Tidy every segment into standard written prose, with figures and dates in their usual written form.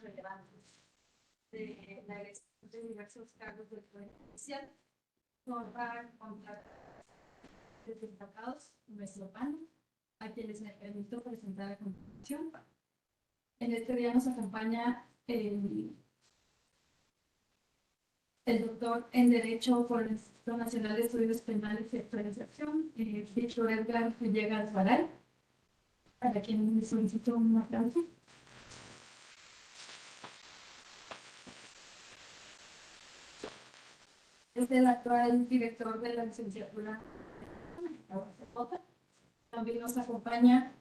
relevantes de la elección de diversos cargos del Poder Judicial. Nos va a contar destacados nuestro panel, a quienes me permito presentar a continuación. En este día nos acompaña el doctor en Derecho por el Instituto Nacional de Estudios Penales y Actualización, Víctor Edgar Villegas Varal, para quien le solicito un aplauso. Es el actual director de la licenciatura. También nos acompaña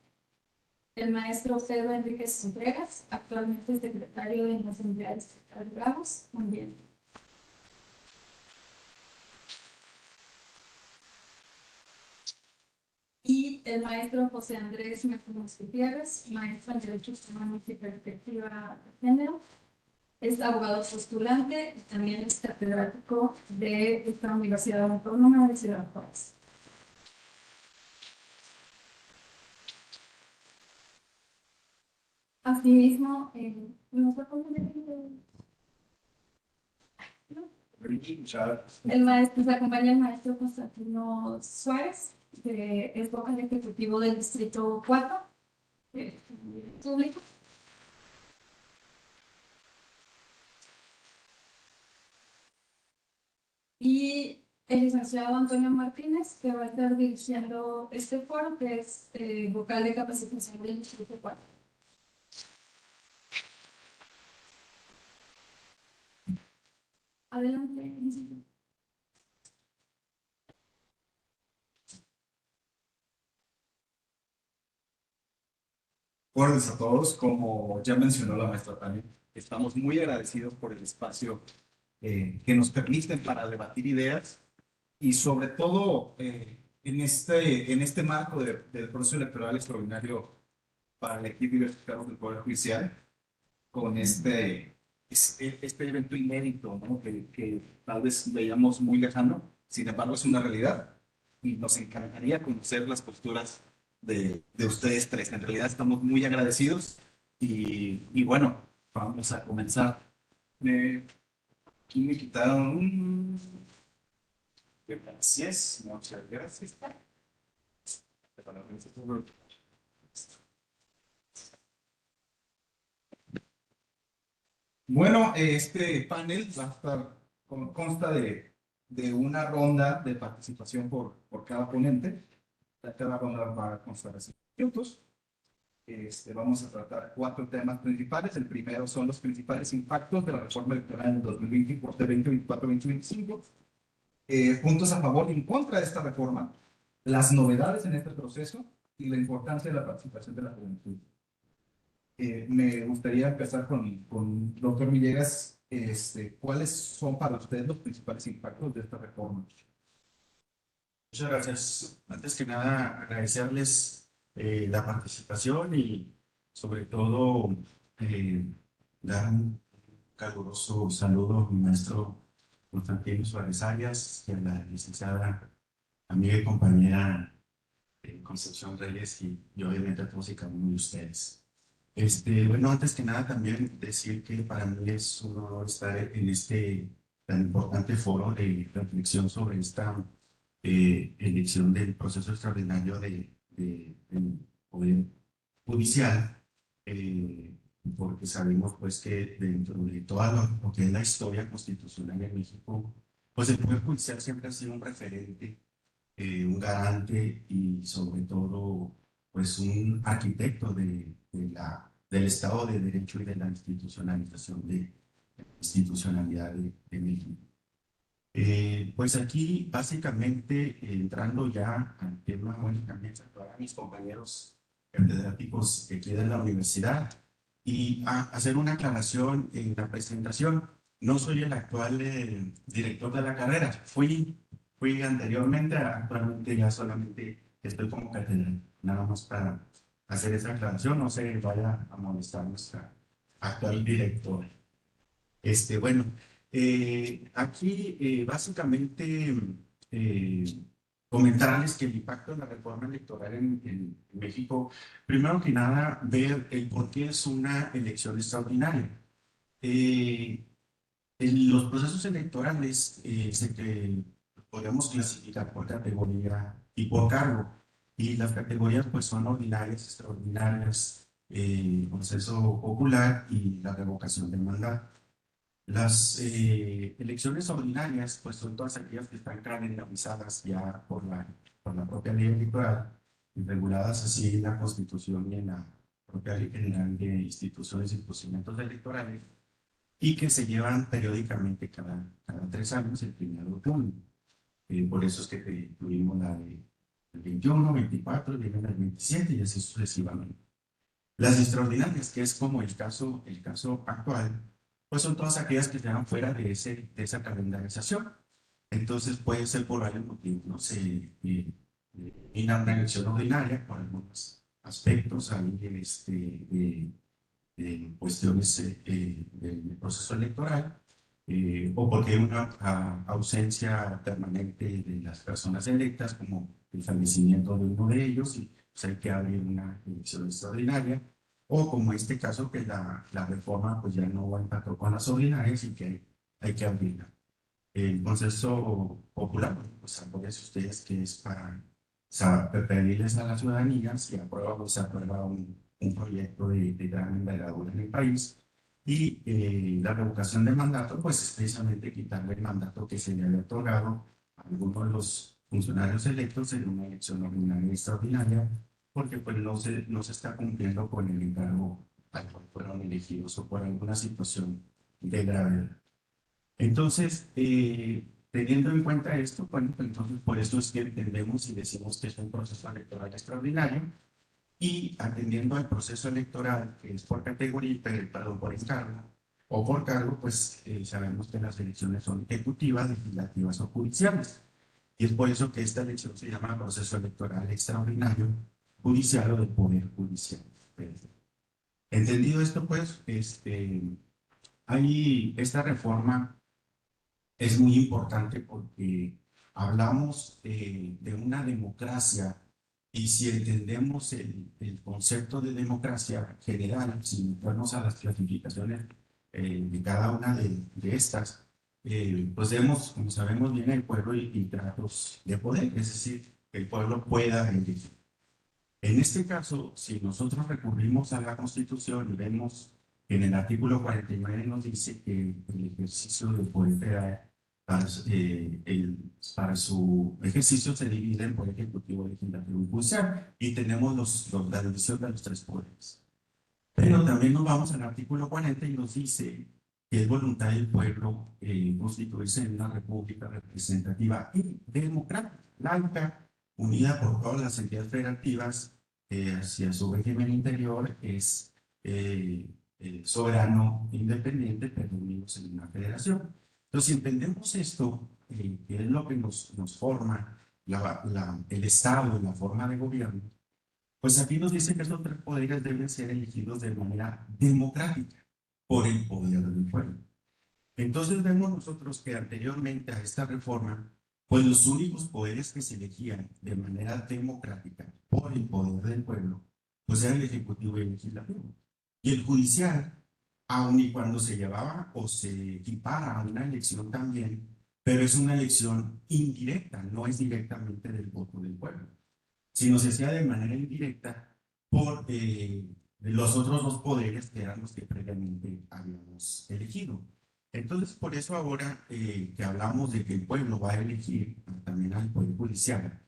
el maestro Pedro Enríquez Entregas, actualmente secretario de las Unidades Cargados, también. Y el maestro José Andrés Martínez Gutiérrez, maestro en Derechos Humanos y Perspectiva de Género. Es abogado postulante y también es catedrático de esta Universidad Autónoma de Ciudad Juárez. Asimismo, nos acompaña el maestro Constantino Suárez, que es vocal ejecutivo del Distrito 4, público. Y el licenciado Antonio Martínez, que va a estar dirigiendo este foro, que es vocal de capacitación del Distrito 4. Adelante. Buenos días a todos. Como ya mencionó la maestra Tania, estamos muy agradecidos por el espacio que nos permiten para debatir ideas y sobre todo en este marco del proceso electoral extraordinario para elegir diversos cargos del Poder Judicial, con este evento inédito, ¿no? que tal vez veíamos muy lejano, sin embargo es una realidad y nos encantaría conocer las posturas de ustedes tres. En realidad estamos muy agradecidos y bueno, vamos a comenzar. Aquí me quitaron. Gracias, muchas gracias. Bueno, este panel va a estar, consta de una ronda de participación por cada ponente. Cada ronda va a constar de 5 minutos. Vamos a tratar 4 temas principales. El primero son los principales impactos de la reforma electoral en 2024-2025. Puntos a favor y en contra de esta reforma, las novedades en este proceso y la importancia de la participación de la juventud. Me gustaría empezar con doctor Villegas. ¿Cuáles son para ustedes los principales impactos de esta reforma? Muchas gracias. Antes que nada, agradecerles la participación y sobre todo dar un caluroso saludo a mi maestro Constantino Suárez Arias y a la licenciada amiga y compañera Concepción Reyes y obviamente a todos y cada uno de ustedes. Bueno, antes que nada también decir que para mí es un honor estar en este tan importante foro de reflexión sobre esta elección del proceso extraordinario del Poder Judicial, porque sabemos pues que dentro de toda lo que es la historia constitucional en México, pues el Poder Judicial siempre ha sido un referente, un garante y sobre todo pues un arquitecto del Estado de Derecho y de la institucionalidad de México. Pues aquí básicamente entrando ya al tema, bueno, también saludar a mis compañeros catedráticos que quedan en la universidad y hacer una aclaración en la presentación. No soy el actual director de la carrera, fui anteriormente, actualmente ya solamente estoy como catedrático, nada más para hacer esa aclaración, no se vaya a molestar nuestra actual directora. Bueno, aquí básicamente comentarles que el impacto de la reforma electoral en México, primero que nada, ver el por qué es una elección extraordinaria. En los procesos electorales podemos clasificar por categoría y por cargo. Y las categorías pues son ordinarias, extraordinarias, proceso popular y la revocación del mandato. Las elecciones ordinarias pues son todas aquellas que están calendarizadas ya por la propia ley electoral y reguladas así en la Constitución y en la propia Ley General de Instituciones y Procedimientos Electorales y que se llevan periódicamente cada 3 años, el 1 de junio. Por eso es que tuvimos la de el 21, 24, viene el 27 y así sucesivamente. Las extraordinarias, que es como el caso actual, pues son todas aquellas que quedan fuera de esa calendarización. Entonces puede ser por varios motivos, no sé, una elección ordinaria por algunos aspectos ahí, cuestiones del proceso electoral, o porque hay una ausencia permanente de las personas electas, como el fallecimiento de uno de ellos, y pues, hay que abrir una elección extraordinaria, o como este caso, que la reforma pues ya no va en pacto con las ordinarias y que hay que abrirla. El consenso popular, pues acuérdense ustedes que es para pedirles a la ciudadanía si aprueba o se aprueba un proyecto de gran envergadura en el país. Y la revocación del mandato, pues es precisamente quitarle el mandato que se le había otorgado a algunos de los funcionarios electos en una elección ordinaria y extraordinaria, porque pues no se está cumpliendo con el encargo al cual fueron elegidos o por alguna situación de gravedad. Entonces, teniendo en cuenta esto, bueno, pues entonces por eso es que entendemos y decimos que es un proceso electoral extraordinario y atendiendo al proceso electoral que es por categoría, perdón, por encargo o por cargo, pues sabemos que las elecciones son ejecutivas, legislativas o judiciales. Y es por eso que esta elección se llama proceso electoral extraordinario judicial o del poder judicial. Entendido esto, pues, hay esta reforma es muy importante porque hablamos de una democracia y si entendemos el concepto de democracia general, sin meternos a las clasificaciones de cada una de estas, pues vemos, como sabemos bien, el pueblo y tratos de poder, es decir, que el pueblo pueda elegir. En este caso, si nosotros recurrimos a la Constitución y vemos que en el artículo 49 nos dice que el ejercicio del poder federal para su ejercicio se divide en poder ejecutivo, legislativo y judicial, y tenemos la división de los 3 poderes. Pero también nos vamos al artículo 40 y nos dice que es voluntad del pueblo constituirse en una república representativa y democrática, laica, unida por todas las entidades federativas hacia su régimen interior, es soberano, independiente, pero unidos en una federación. Entonces, si entendemos esto, que es lo que nos forma el Estado, la forma de gobierno, pues aquí nos dice que estos 3 poderes deben ser elegidos de manera democrática por el poder del pueblo. Entonces vemos nosotros que anteriormente a esta reforma, pues los únicos poderes que se elegían de manera democrática por el poder del pueblo, pues era el ejecutivo y el legislativo. Y el judicial, aun y cuando se llevaba o se equipara a una elección también, pero es una elección indirecta, no es directamente del voto del pueblo, sino se hacía de manera indirecta por los otros 2 poderes que eran los que previamente habíamos elegido. Entonces, por eso ahora que hablamos de que el pueblo va a elegir también al Poder Judicial,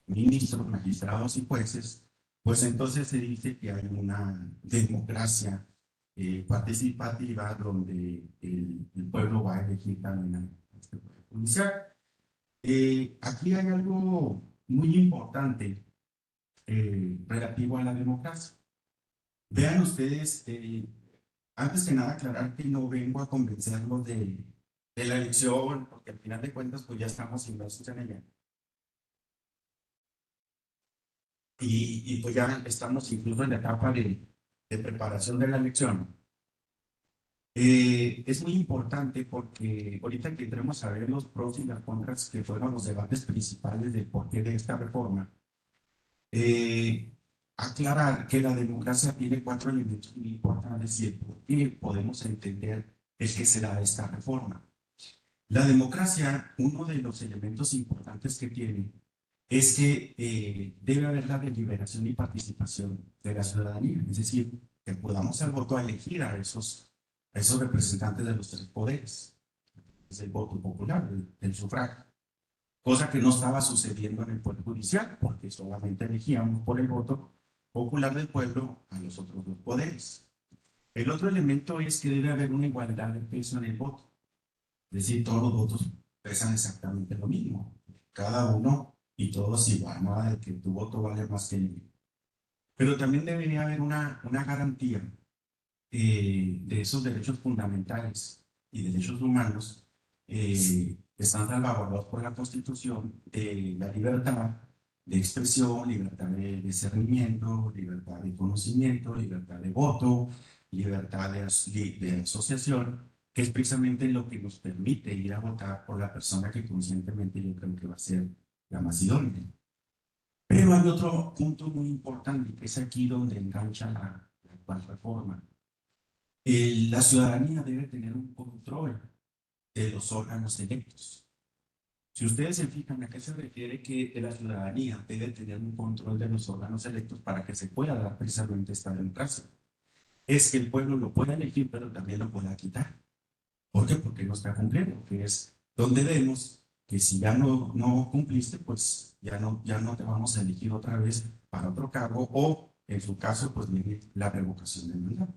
ministros, magistrados y jueces, pues entonces se dice que hay una democracia participativa donde el pueblo va a elegir también al este Poder Judicial. Aquí hay algo muy importante relativo a la democracia. Vean ustedes, antes que nada aclarar que no vengo a convencerlos de la elección, porque al final de cuentas pues ya estamos inmersos en ella. Y pues ya estamos incluso en la etapa de preparación de la elección. Es muy importante porque ahorita que entremos a ver los pros y las contras que fueron los debates principales del porqué de esta reforma, aclarar que la democracia tiene 4 elementos muy importantes y el por qué podemos entender el que será esta reforma. La democracia, uno de los elementos importantes que tiene es que debe haber la deliberación y participación de la ciudadanía, es decir, que podamos al voto a elegir a esos representantes de los tres poderes, es el voto popular, el sufragio, cosa que no estaba sucediendo en el Poder Judicial, porque solamente elegíamos por el voto popular del pueblo a los otros dos poderes. El otro elemento es que debe haber una igualdad de peso en el voto, es decir, todos los votos pesan exactamente lo mismo, cada uno y todos igual, nada de que tu voto vale más que el mío. Pero también debería haber una garantía de esos derechos fundamentales y derechos humanos que están salvaguardados por la Constitución, de la libertad de expresión, libertad de discernimiento, libertad de conocimiento, libertad de voto, libertad de asociación, que es precisamente lo que nos permite ir a votar por la persona que conscientemente yo creo que va a ser la más idónea. Pero hay otro punto muy importante, que es aquí donde engancha la actual reforma. La ciudadanía debe tener un control de los órganos electos. Si ustedes se fijan, ¿a qué se refiere que la ciudadanía debe tener un control de los órganos electos para que se pueda dar precisamente esta democracia? Es que el pueblo lo pueda elegir, pero también lo pueda quitar. ¿Por qué? Porque no está cumpliendo, que es donde vemos que si ya no cumpliste, pues ya no te vamos a elegir otra vez para otro cargo o, en su caso, pues viene la revocación del mandato.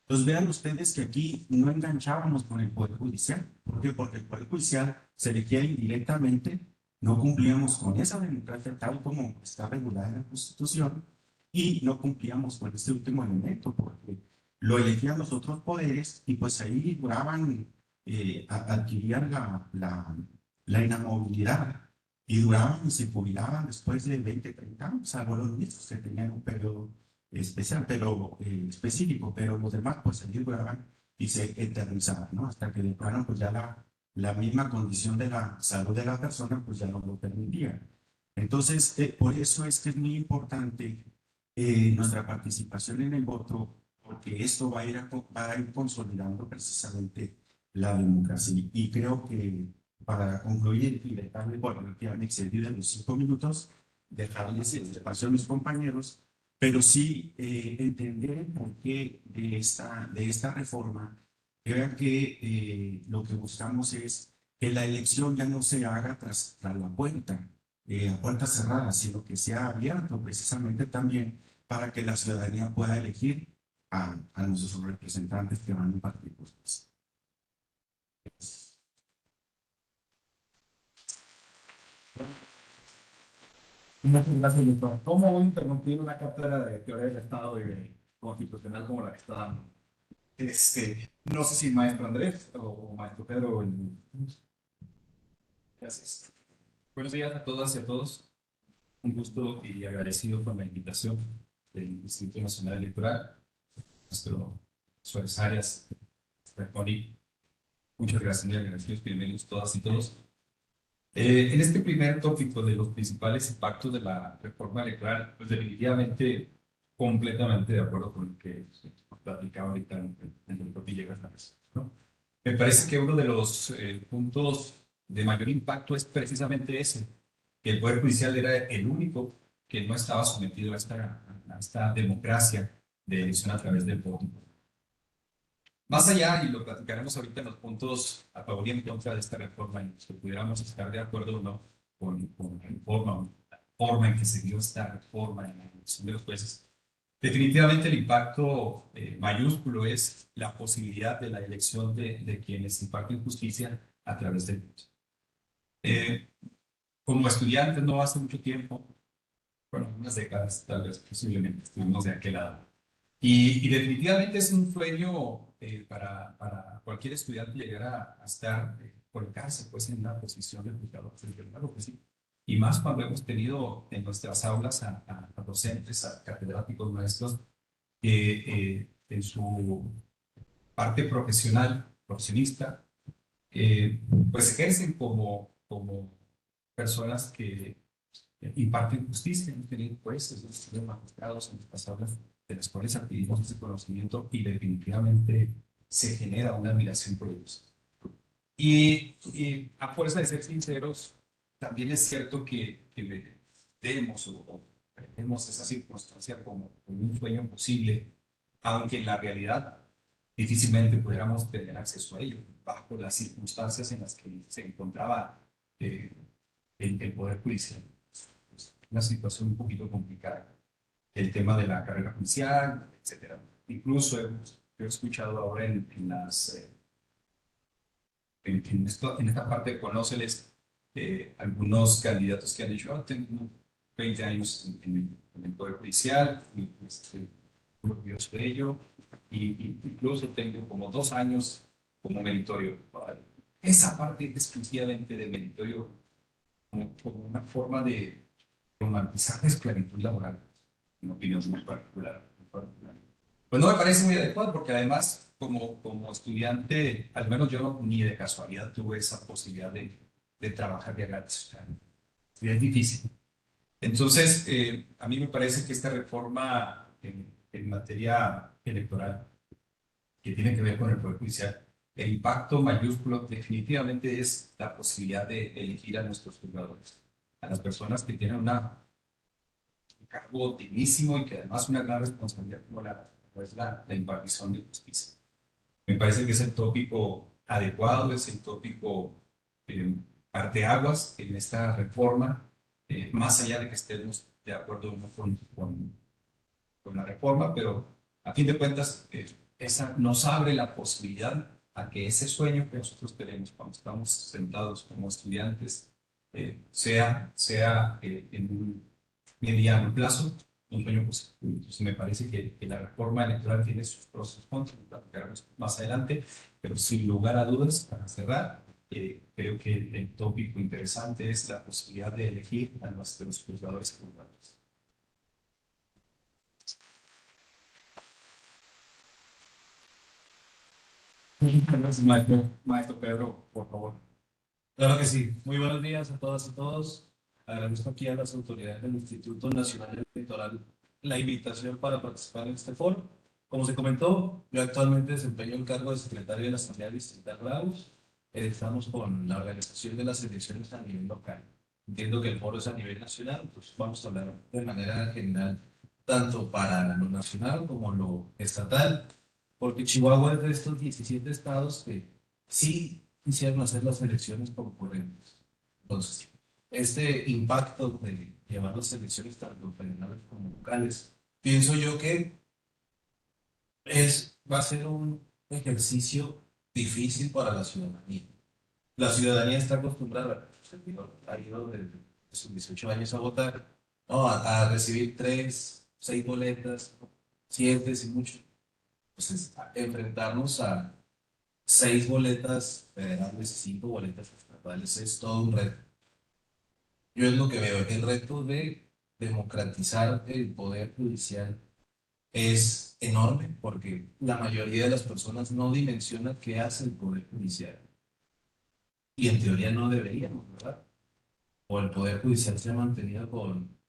Entonces vean ustedes que aquí no enganchábamos con el Poder Judicial. ¿Por qué? Porque el Poder Judicial se elegía indirectamente, no cumplíamos con esa democracia tal como está regulada en la Constitución y no cumplíamos con este último elemento porque lo elegían los otros poderes y pues ahí duraban, adquirían la inamovilidad y duraban y se jubilaban después de 20, 30 años, salvo los ministros que tenían un periodo especial, pero específico, pero los demás pues se liberaban y se eternizaban, ¿no? Hasta que de plano pues ya la misma condición de la salud de la persona pues ya no lo permitía. Entonces, por eso es que es muy importante nuestra participación en el voto, porque esto va a ir consolidando precisamente la democracia. Y creo que para concluir y dejarle, bueno, que han excedido los 5 minutos, dejarles el espacio a mis compañeros, pero sí entender el porqué de esta reforma. Que vean que lo que buscamos es que la elección ya no se haga tras la puerta, a puerta cerrada, sino que sea abierto precisamente también para que la ciudadanía pueda elegir a nuestros representantes que van a impartir justicia. Muchas gracias, doctor. ¿Cómo voy a interrumpir una cátedra de teoría del Estado y constitucional como la que está dando? No sé si maestro Andrés o maestro Pedro. Gracias. Buenos días a todas y a todos. Un gusto y agradecido por la invitación del Instituto Nacional Electoral, nuestro Suárez Arias, Reconi. Muchas gracias, muy agradecidos, bienvenidos todas y todos. En este primer tópico de los principales impactos de la reforma electoral, pues definitivamente completamente de acuerdo con lo que platicaba ahorita en el propio Villegas, ¿no? Me parece que uno de los puntos de mayor impacto es precisamente ese, que el Poder Judicial era el único que no estaba sometido a esta democracia de elección a través del voto. Más allá, y lo platicaremos ahorita en los puntos a favor y en contra de esta reforma, en los que pudiéramos estar de acuerdo o no con la forma en que se dio esta reforma en la elección de los jueces, definitivamente el impacto mayúsculo es la posibilidad de la elección de quienes imparten justicia a través del voto. Como estudiantes no hace mucho tiempo, bueno, unas décadas tal vez posiblemente estuvimos de aquel lado. Y definitivamente es un sueño para cualquier estudiante llegar a estar, colocarse pues en la posición de juzgador claro que sí. Y más cuando hemos tenido en nuestras aulas a docentes, a catedráticos maestros, que en su parte profesional, profesionista, pues ejercen como personas que imparten justicia. Hemos tenido jueces, hemos tenido magistrados en estas aulas de las cuales adquirimos ese conocimiento y definitivamente se genera una admiración por ellos. Y a fuerza de ser sinceros, también es cierto que vemos o vemos esa circunstancia como un sueño posible, aunque en la realidad difícilmente pudiéramos tener acceso a ello, bajo las circunstancias en las que se encontraba eh, el Poder Judicial. Pues, una situación un poquito complicada. El tema de la carrera judicial, etcétera. Incluso yo he escuchado ahora en las en esta parte de Conóceles, algunos candidatos que han dicho, tengo 20 años en el Poder Judicial, y estoy muy orgulloso de ello, y incluso tengo como 2 años como meritorio. Esa parte exclusivamente de meritorio como una forma de romantizar la esclavitud laboral, en opinión muy particular. Muy particular. Pues no me parece muy adecuado porque además como estudiante, al menos yo ni de casualidad tuve esa posibilidad de trabajar de gratis. O sea, es difícil. Entonces, a mí me parece que esta reforma en materia electoral que tiene que ver con el Poder Judicial, el impacto mayúsculo definitivamente es la posibilidad de elegir a nuestros juzgadores, a las personas que tienen un cargo dignísimo y que además una gran responsabilidad como pues la impartición de justicia. Me parece que es el tópico adecuado, es el tópico parteaguas en esta reforma, más allá de que estemos de acuerdo o no con la reforma, pero a fin de cuentas esa nos abre la posibilidad a que ese sueño que nosotros tenemos cuando estamos sentados como estudiantes sea en un mediano plazo un sueño positivo. Entonces me parece que la reforma electoral tiene sus pros y sus contras, lo platicaremos más adelante, pero sin lugar a dudas, para cerrar, creo que el tópico interesante es la posibilidad de elegir a nuestros juzgadores secundarios. Maestro Pedro, por favor. Claro que sí. Muy buenos días a todas y todos. Agradezco aquí a las autoridades del Instituto Nacional Electoral la invitación para participar en este foro. Como se comentó, yo actualmente desempeño el cargo de secretario de la Asamblea Distrital Lagos. Estamos con la organización de las elecciones a nivel local. Entiendo que el foro es a nivel nacional, pues vamos a hablar de manera general, tanto para lo nacional como lo estatal, porque Chihuahua es de estos 17 estados que sí quisieron hacer las elecciones concurrentes. Entonces, este impacto de llevar las elecciones tanto federales como locales, pienso yo que va a ser un ejercicio difícil para la ciudadanía. La ciudadanía está acostumbrada, ha ido desde sus 18 años a votar, ¿no? A recibir 3, 6 boletas, 7 y mucho. Entonces, enfrentarnos a 6 boletas federales y 5 boletas estatales es todo un reto. Yo es lo que veo, el reto de democratizar el poder judicial es enorme porque la mayoría de las personas no dimensiona qué hace el poder judicial y en teoría no deberíamos, ¿verdad? O el poder judicial se ha mantenido con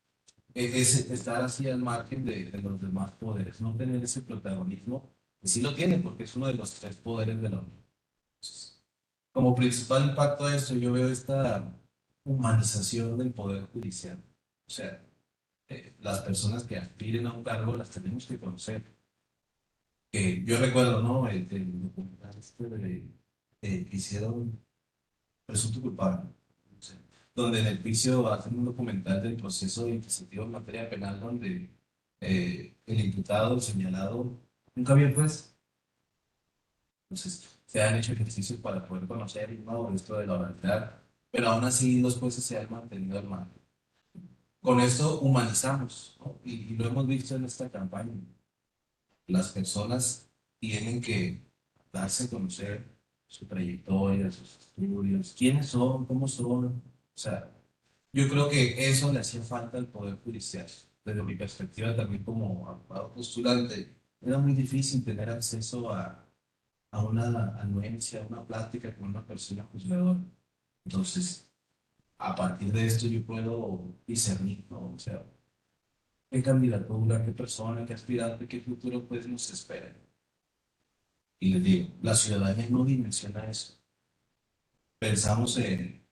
estar así al margen de los demás poderes, no tener ese protagonismo, que sí lo tiene porque es uno de los 3 poderes de la Unión. Como principal impacto de esto, yo veo esta humanización del poder judicial. O sea, las personas que aspiren a un cargo las tenemos que conocer. Yo recuerdo, ¿no? El documental que hicieron Presunto Culpable, o sea, donde en el juicio hacen un documental del proceso inquisitivo en materia penal donde el imputado, el señalado, nunca vio el juez. Entonces, se han hecho ejercicios para poder conocer y no esto de la oralidad, pero aún así los jueces se han mantenido al margen. Con esto humanizamos, ¿no? Y lo hemos visto en esta campaña. Las personas tienen que darse a conocer su trayectoria, sus estudios, quiénes son, cómo son. O sea, yo creo que eso le hacía falta al Poder Judicial. Desde mi perspectiva también como abogado postulante, era muy difícil tener acceso a una anuencia, a una plática con una persona juzgadora. Entonces, a partir de esto yo puedo discernir, ¿no? O sea, qué candidatura, qué persona, qué aspirante, qué futuro pues nos espera. Y les digo, la ciudadanía no dimensiona eso. Pensamos en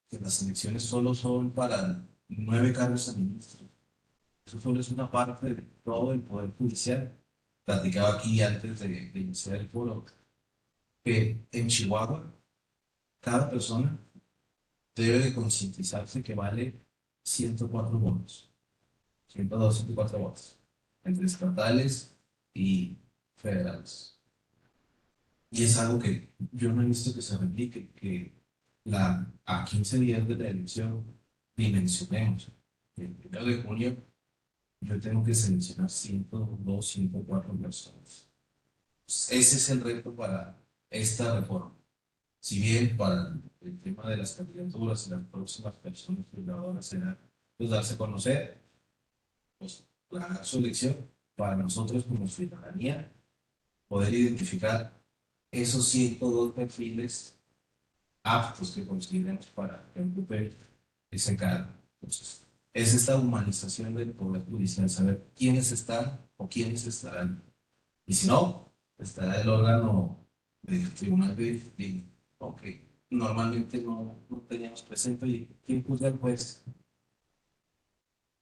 que las elecciones solo son para 9 cargos de ministro. Eso solo es una parte de todo el poder judicial. Platicaba aquí antes de iniciar el foro que en Chihuahua cada persona debe de concientizarse que vale 104 votos, 102, 104 votos, entre estatales y federales. Y es algo que yo no he visto que se replique, que a 15 días de la elección dimensionemos. El 1 de junio yo tengo que seleccionar 102, 104 personas. Ese es el reto para esta reforma. Si bien para el tema de las candidaturas y las próximas personas fundadoras será pues, darse a conocer, pues la su elección para nosotros como ciudadanía, poder identificar esos 102 perfiles aptos que consideremos para ocupar ese cargo. Entonces, es esta humanización del poder judicial, saber quiénes están o quiénes estarán. Y si no, estará el órgano del tribunal de disciplina. Ok, normalmente no teníamos presente y quién juzga al juez,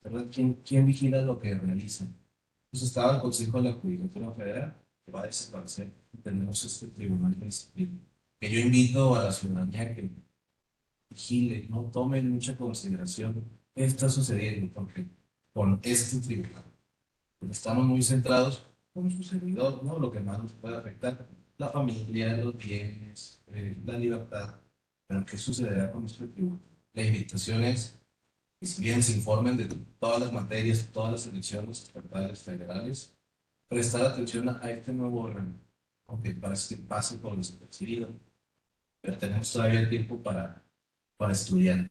¿verdad? ¿Quién vigila lo que realizan? Entonces estaba el Consejo de la Judicatura Federal, que va a desaparecer. Tenemos este tribunal de disciplina. Que yo invito a la ciudadanía que vigile, no tome en mucha consideración qué está sucediendo, porque con este tribunal pues, estamos muy centrados con su servidor, ¿no? Lo que más nos puede afectar, la familia, los bienes, la libertad. Pero ¿qué sucederá con este tribunal? La invitación es que si bien se informen de todas las materias, todas las elecciones estatales, federales, prestar atención a este nuevo órgano, aunque parece que pase por desapercibido, pero tenemos todavía el tiempo para estudiar.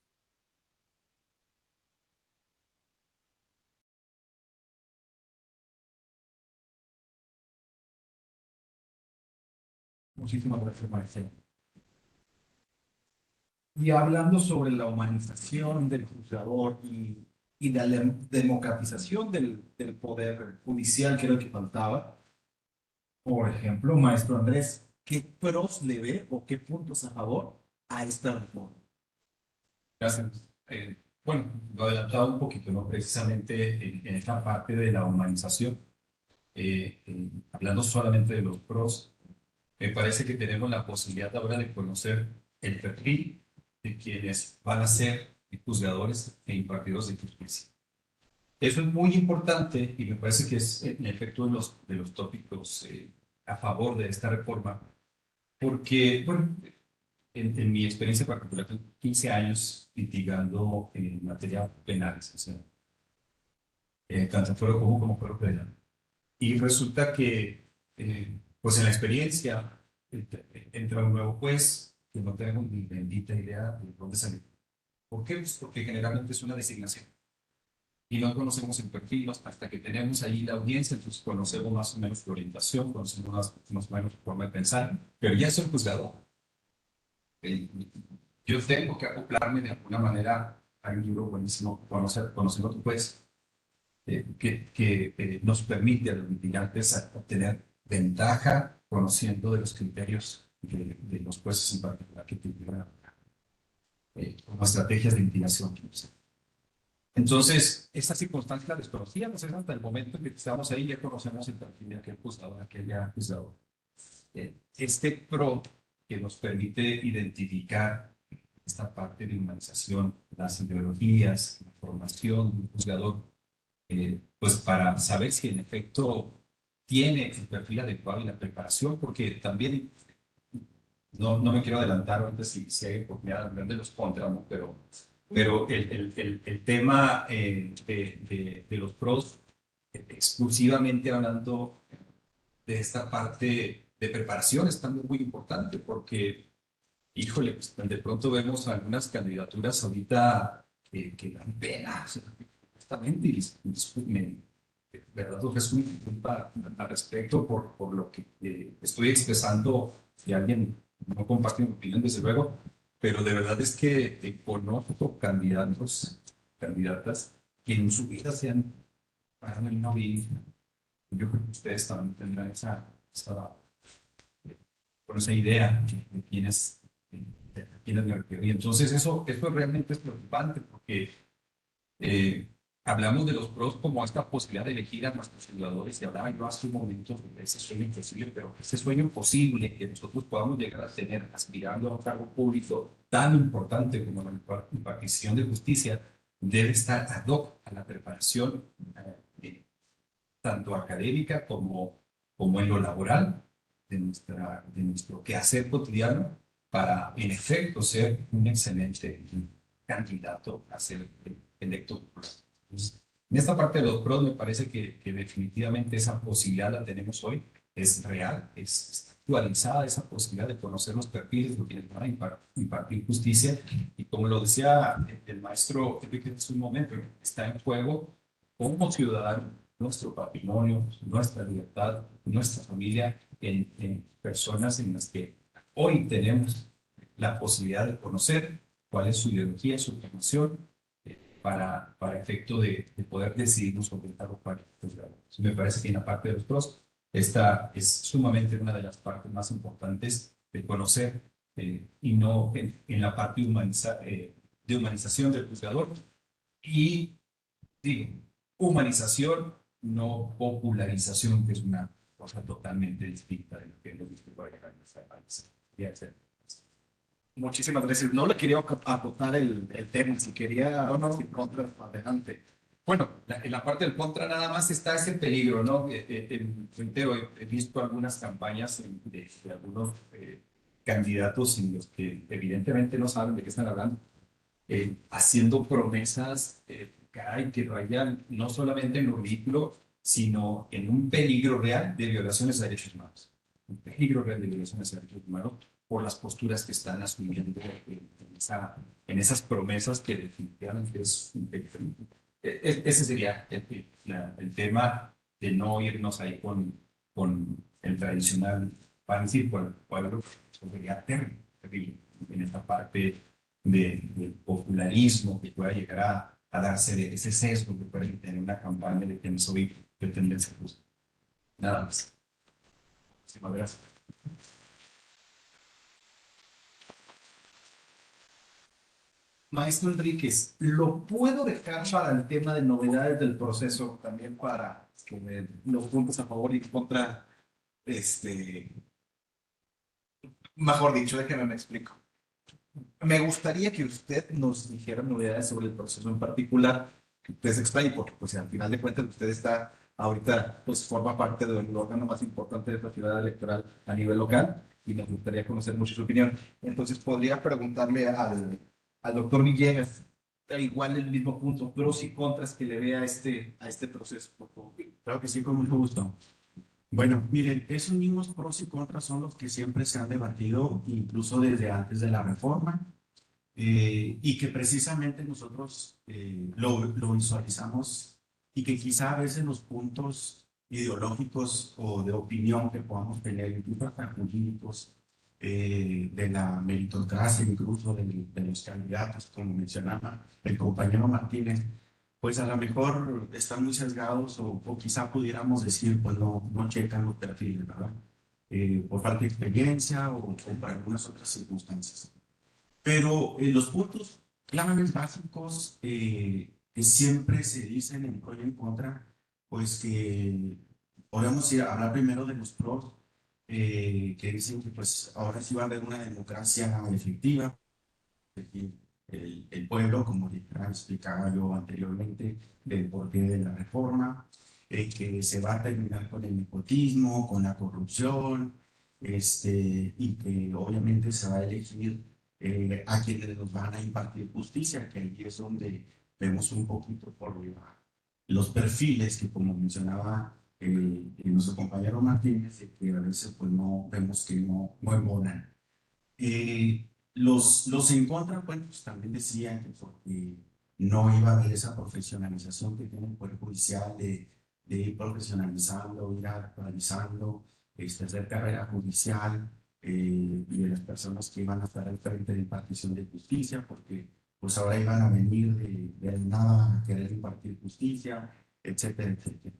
Muchísimas gracias, Marcelo. Y hablando sobre la humanización del juzgador y la democratización del poder judicial, que era lo que faltaba, por ejemplo, maestro Andrés, ¿qué pros le ve o qué puntos a favor a esta reforma? Gracias. Bueno, lo adelantaba un poquito, ¿no? Precisamente en esta parte de la humanización, hablando solamente de los pros, me parece que tenemos la posibilidad ahora de conocer el perfil de quienes van a ser juzgadores e impartidores de justicia. Eso es muy importante y me parece que es en efecto de los tópicos a favor de esta reforma, porque, bueno, en mi experiencia particular, tengo 15 años litigando en materia penal, o sea, tanto fuero común como fuero penal. Y resulta que, pues en la experiencia, entra un nuevo juez que no tenemos ni bendita idea de dónde salir. ¿Por qué? Pues porque generalmente es una designación. Y no conocemos el perfil hasta que tenemos ahí la audiencia, entonces conocemos más o menos su orientación, conocemos más o menos su forma de pensar, pero ya soy juzgador. Eh, yo tengo que acoplarme de alguna manera a un libro buenísimo, conocer otro juez, que nos permite a los litigantes obtener ventaja conociendo de los criterios de los jueces en particular que tienen como estrategias de mitigación. Entonces, esta circunstancia la desconocíamos, es hasta el momento en que estábamos ahí, ya conocemos el perfil de aquel juzgador, aquella juzgador. Este PRO que nos permite identificar esta parte de humanización, las ideologías, la formación de un juzgador, pues para saber si en efecto tiene el perfil adecuado y la preparación, porque también no me quiero adelantar antes si hay oportunidad de los contras, ¿no? Pero el tema de los pros, exclusivamente hablando de esta parte de preparación, es también muy importante porque, híjole, pues, de pronto vemos algunas candidaturas ahorita que dan pena, o sea, justamente, me, verdad, ofrezco una disculpa al respecto por lo que estoy expresando, si alguien no comparte mi opinión, desde luego, pero de verdad es que conozco candidatos, candidatas que en su vida se han parado en una orilla. Yo creo que ustedes también tendrán con esa idea de quiénes me refiero. Y entonces eso realmente es preocupante porque eh, hablamos de los pros como esta posibilidad de elegir a nuestros jugadores y hablaba yo hace un momento de ese sueño imposible, pero ese sueño posible que nosotros podamos llegar a tener aspirando a un cargo público tan importante como la impartición de justicia debe estar ad hoc a la preparación tanto académica como en lo laboral de nuestro quehacer cotidiano para, en efecto, ser un excelente candidato a ser electo. Entonces, en esta parte de los pros me parece que definitivamente esa posibilidad la tenemos hoy, es real, está actualizada esa posibilidad de conocer los perfiles de quienes van a impartir justicia y como lo decía el maestro Enrique hace un momento, está en juego como ciudadano nuestro patrimonio, nuestra libertad, nuestra familia en personas en las que hoy tenemos la posibilidad de conocer cuál es su ideología, su formación, para efecto de poder decidirnos sobre el cargo para juzgado. Me parece que en la parte de los pros, esta es sumamente una de las partes más importantes de conocer y no en la parte de humanización del juzgador y digo, humanización, no popularización, que es una cosa totalmente distinta de lo que hemos visto por acá en nuestra país. Muchísimas gracias. No le quería acotar el tema, si quería ir contra adelante. Bueno, en la parte del contra nada más está ese peligro, ¿no? Entero, he visto algunas campañas de algunos candidatos en los que evidentemente no saben de qué están hablando, haciendo promesas, caray, que rayan no solamente en lo ridículo, sino en un peligro real de violaciones a derechos humanos. Un peligro real de violaciones a derechos humanos por las posturas que están asumiendo en esas promesas que definitivamente es un peligro. Ese sería el tema de no irnos ahí con el tradicional, para decir, cuadro, sería terrible en esta parte del popularismo que pueda llegar a darse de ese sesgo que puede tener una campaña de quién soy de tendencia justa. Nada más. Muchísimas gracias. Maestro Enríquez, ¿lo puedo dejar para el tema de novedades del proceso también para que me los puntos a favor y en contra? Mejor dicho, déjeme me explico. Me gustaría que usted nos dijera novedades sobre el proceso en particular, que usted se explaine, porque pues al final de cuentas usted está ahorita, pues forma parte del órgano más importante de la ciudad electoral a nivel local y nos gustaría conocer mucho su opinión. Entonces podría preguntarle al doctor Villegas, igual el mismo punto, pros y contras que le vea a este proceso, por favor. Claro que sí, con mucho gusto. Bueno, miren, esos mismos pros y contras son los que siempre se han debatido, incluso desde antes de la reforma, y que precisamente nosotros lo visualizamos y que quizá a veces los puntos ideológicos o de opinión que podamos tener, incluso hasta jurídicos, de la meritocracia, incluso de los candidatos, como mencionaba el compañero Martínez, pues a lo mejor están muy sesgados o quizá pudiéramos decir, pues no checan los perfiles, ¿verdad? Por falta de experiencia o por algunas otras circunstancias. Pero los puntos claves básicos que siempre se dicen en pro y en contra, pues que podemos hablar primero de los pros, que dicen que pues ahora sí va a haber una democracia efectiva, el pueblo, como ya explicaba yo anteriormente, del porqué de la reforma, que se va a terminar con el nepotismo, con la corrupción, y que obviamente se va a elegir a quienes nos van a impartir justicia, que ahí es donde vemos un poquito por los perfiles que, como mencionaba nuestro compañero Martínez, de que a veces pues no vemos que no embonan. Los en contra, bueno, pues también decían que porque no iba a haber esa profesionalización que tiene el Poder Judicial de ir profesionalizando, ir actualizando, hacer carrera judicial, y de las personas que iban a estar al frente de impartición de justicia, porque pues ahora iban a venir de nada a querer impartir justicia, etcétera, etcétera.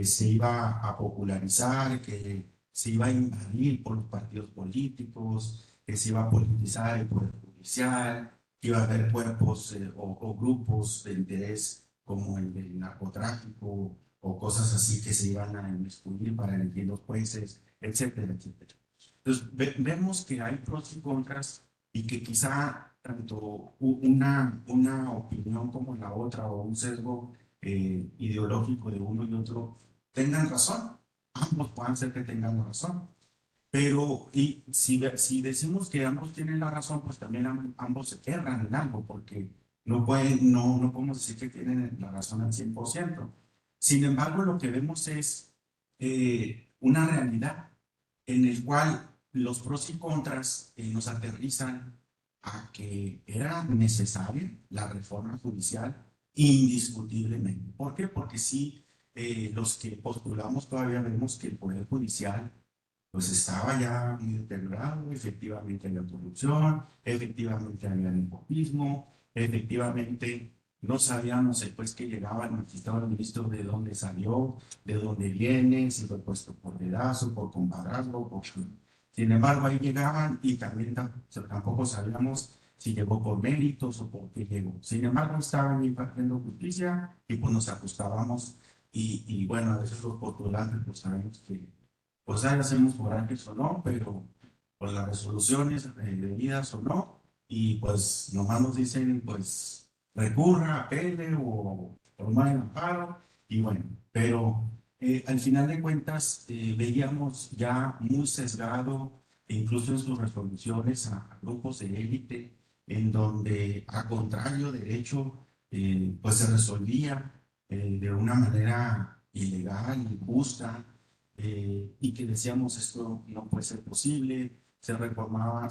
Se iba a popularizar, que se iba a invadir por los partidos políticos, que se iba a politizar el poder judicial, que iba a haber cuerpos o grupos de interés como el del narcotráfico o cosas así que se iban a inmiscuir para elegir los jueces, etcétera, etcétera. Entonces, vemos que hay pros y contras y que quizá tanto una opinión como la otra o un sesgo ideológico de uno y otro tengan razón. Ambos pueden ser que tengan razón. Pero y si decimos que ambos tienen la razón, pues también ambos erran en algo, porque no podemos decir que tienen la razón al 100%. Sin embargo, lo que vemos es una realidad en el cual los pros y contras nos aterrizan a que era necesaria la reforma judicial indiscutiblemente. ¿Por qué? Porque sí, los que postulamos todavía vemos que el Poder Judicial pues estaba ya muy deteriorado, efectivamente había corrupción, efectivamente había nepotismo, efectivamente no sabíamos después que llegaba el magistrado ministro de dónde salió, de dónde viene, si fue puesto por dedazo, por compadrazgo, por... Sin embargo, ahí llegaban y también tampoco sabíamos si llegó por méritos o por qué llegó. Sin embargo, estaban impartiendo justicia y pues nos ajustábamos y bueno, a veces los postulantes pues sabemos que pues ahí hacemos corajes o no, pero pues las resoluciones debidas o no, y pues nomás nos dicen pues recurra, apele o toma el amparo, y bueno, pero al final de cuentas veíamos ya muy sesgado, incluso en sus resoluciones, a grupos de élite, en donde a contrario derecho, pues se resolvía de una manera ilegal, injusta, y que decíamos esto no puede ser posible, se reformaba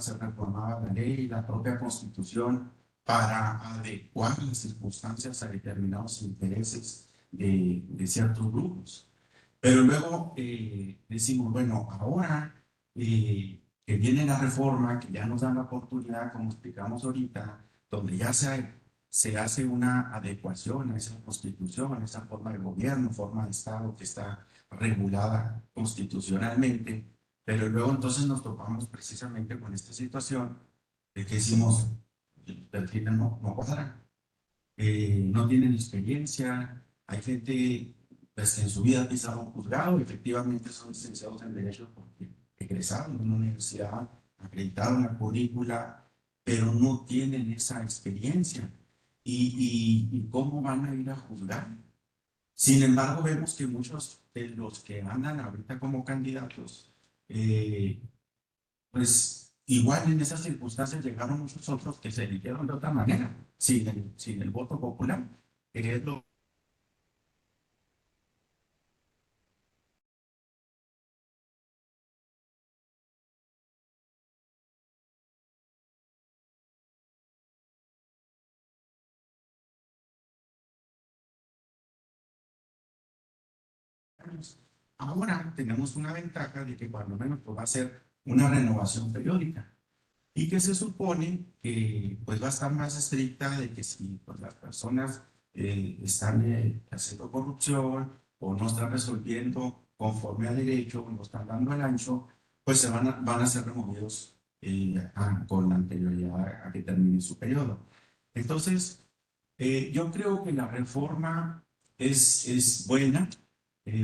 la ley, la propia constitución para adecuar las circunstancias a determinados intereses de ciertos grupos. Pero luego decimos, bueno, ahora que viene la reforma, que ya nos dan la oportunidad, como explicamos ahorita, donde ya se hace una adecuación a esa constitución, a esa forma de gobierno, forma de Estado que está regulada constitucionalmente, pero luego entonces nos topamos precisamente con esta situación de que decimos, el perfil no cuadra, no tienen experiencia, hay gente pues, que en su vida ha pisado un juzgado, efectivamente son licenciados en Derecho porque egresaron de una universidad, acreditaron la currícula, pero no tienen esa experiencia. ¿Y cómo van a ir a juzgar? Sin embargo, vemos que muchos de los que andan ahorita como candidatos, pues igual en esas circunstancias llegaron muchos otros que se eligieron de otra manera, sin el voto popular, que es lo ahora tenemos una ventaja de que cuando menos pues, va a ser una renovación periódica y que se supone que pues va a estar más estricta de que si pues, las personas están haciendo corrupción o no están resolviendo conforme a derecho, no están dando el ancho, pues van a ser removidos con anterioridad a que termine su periodo. Entonces, yo creo que la reforma es buena,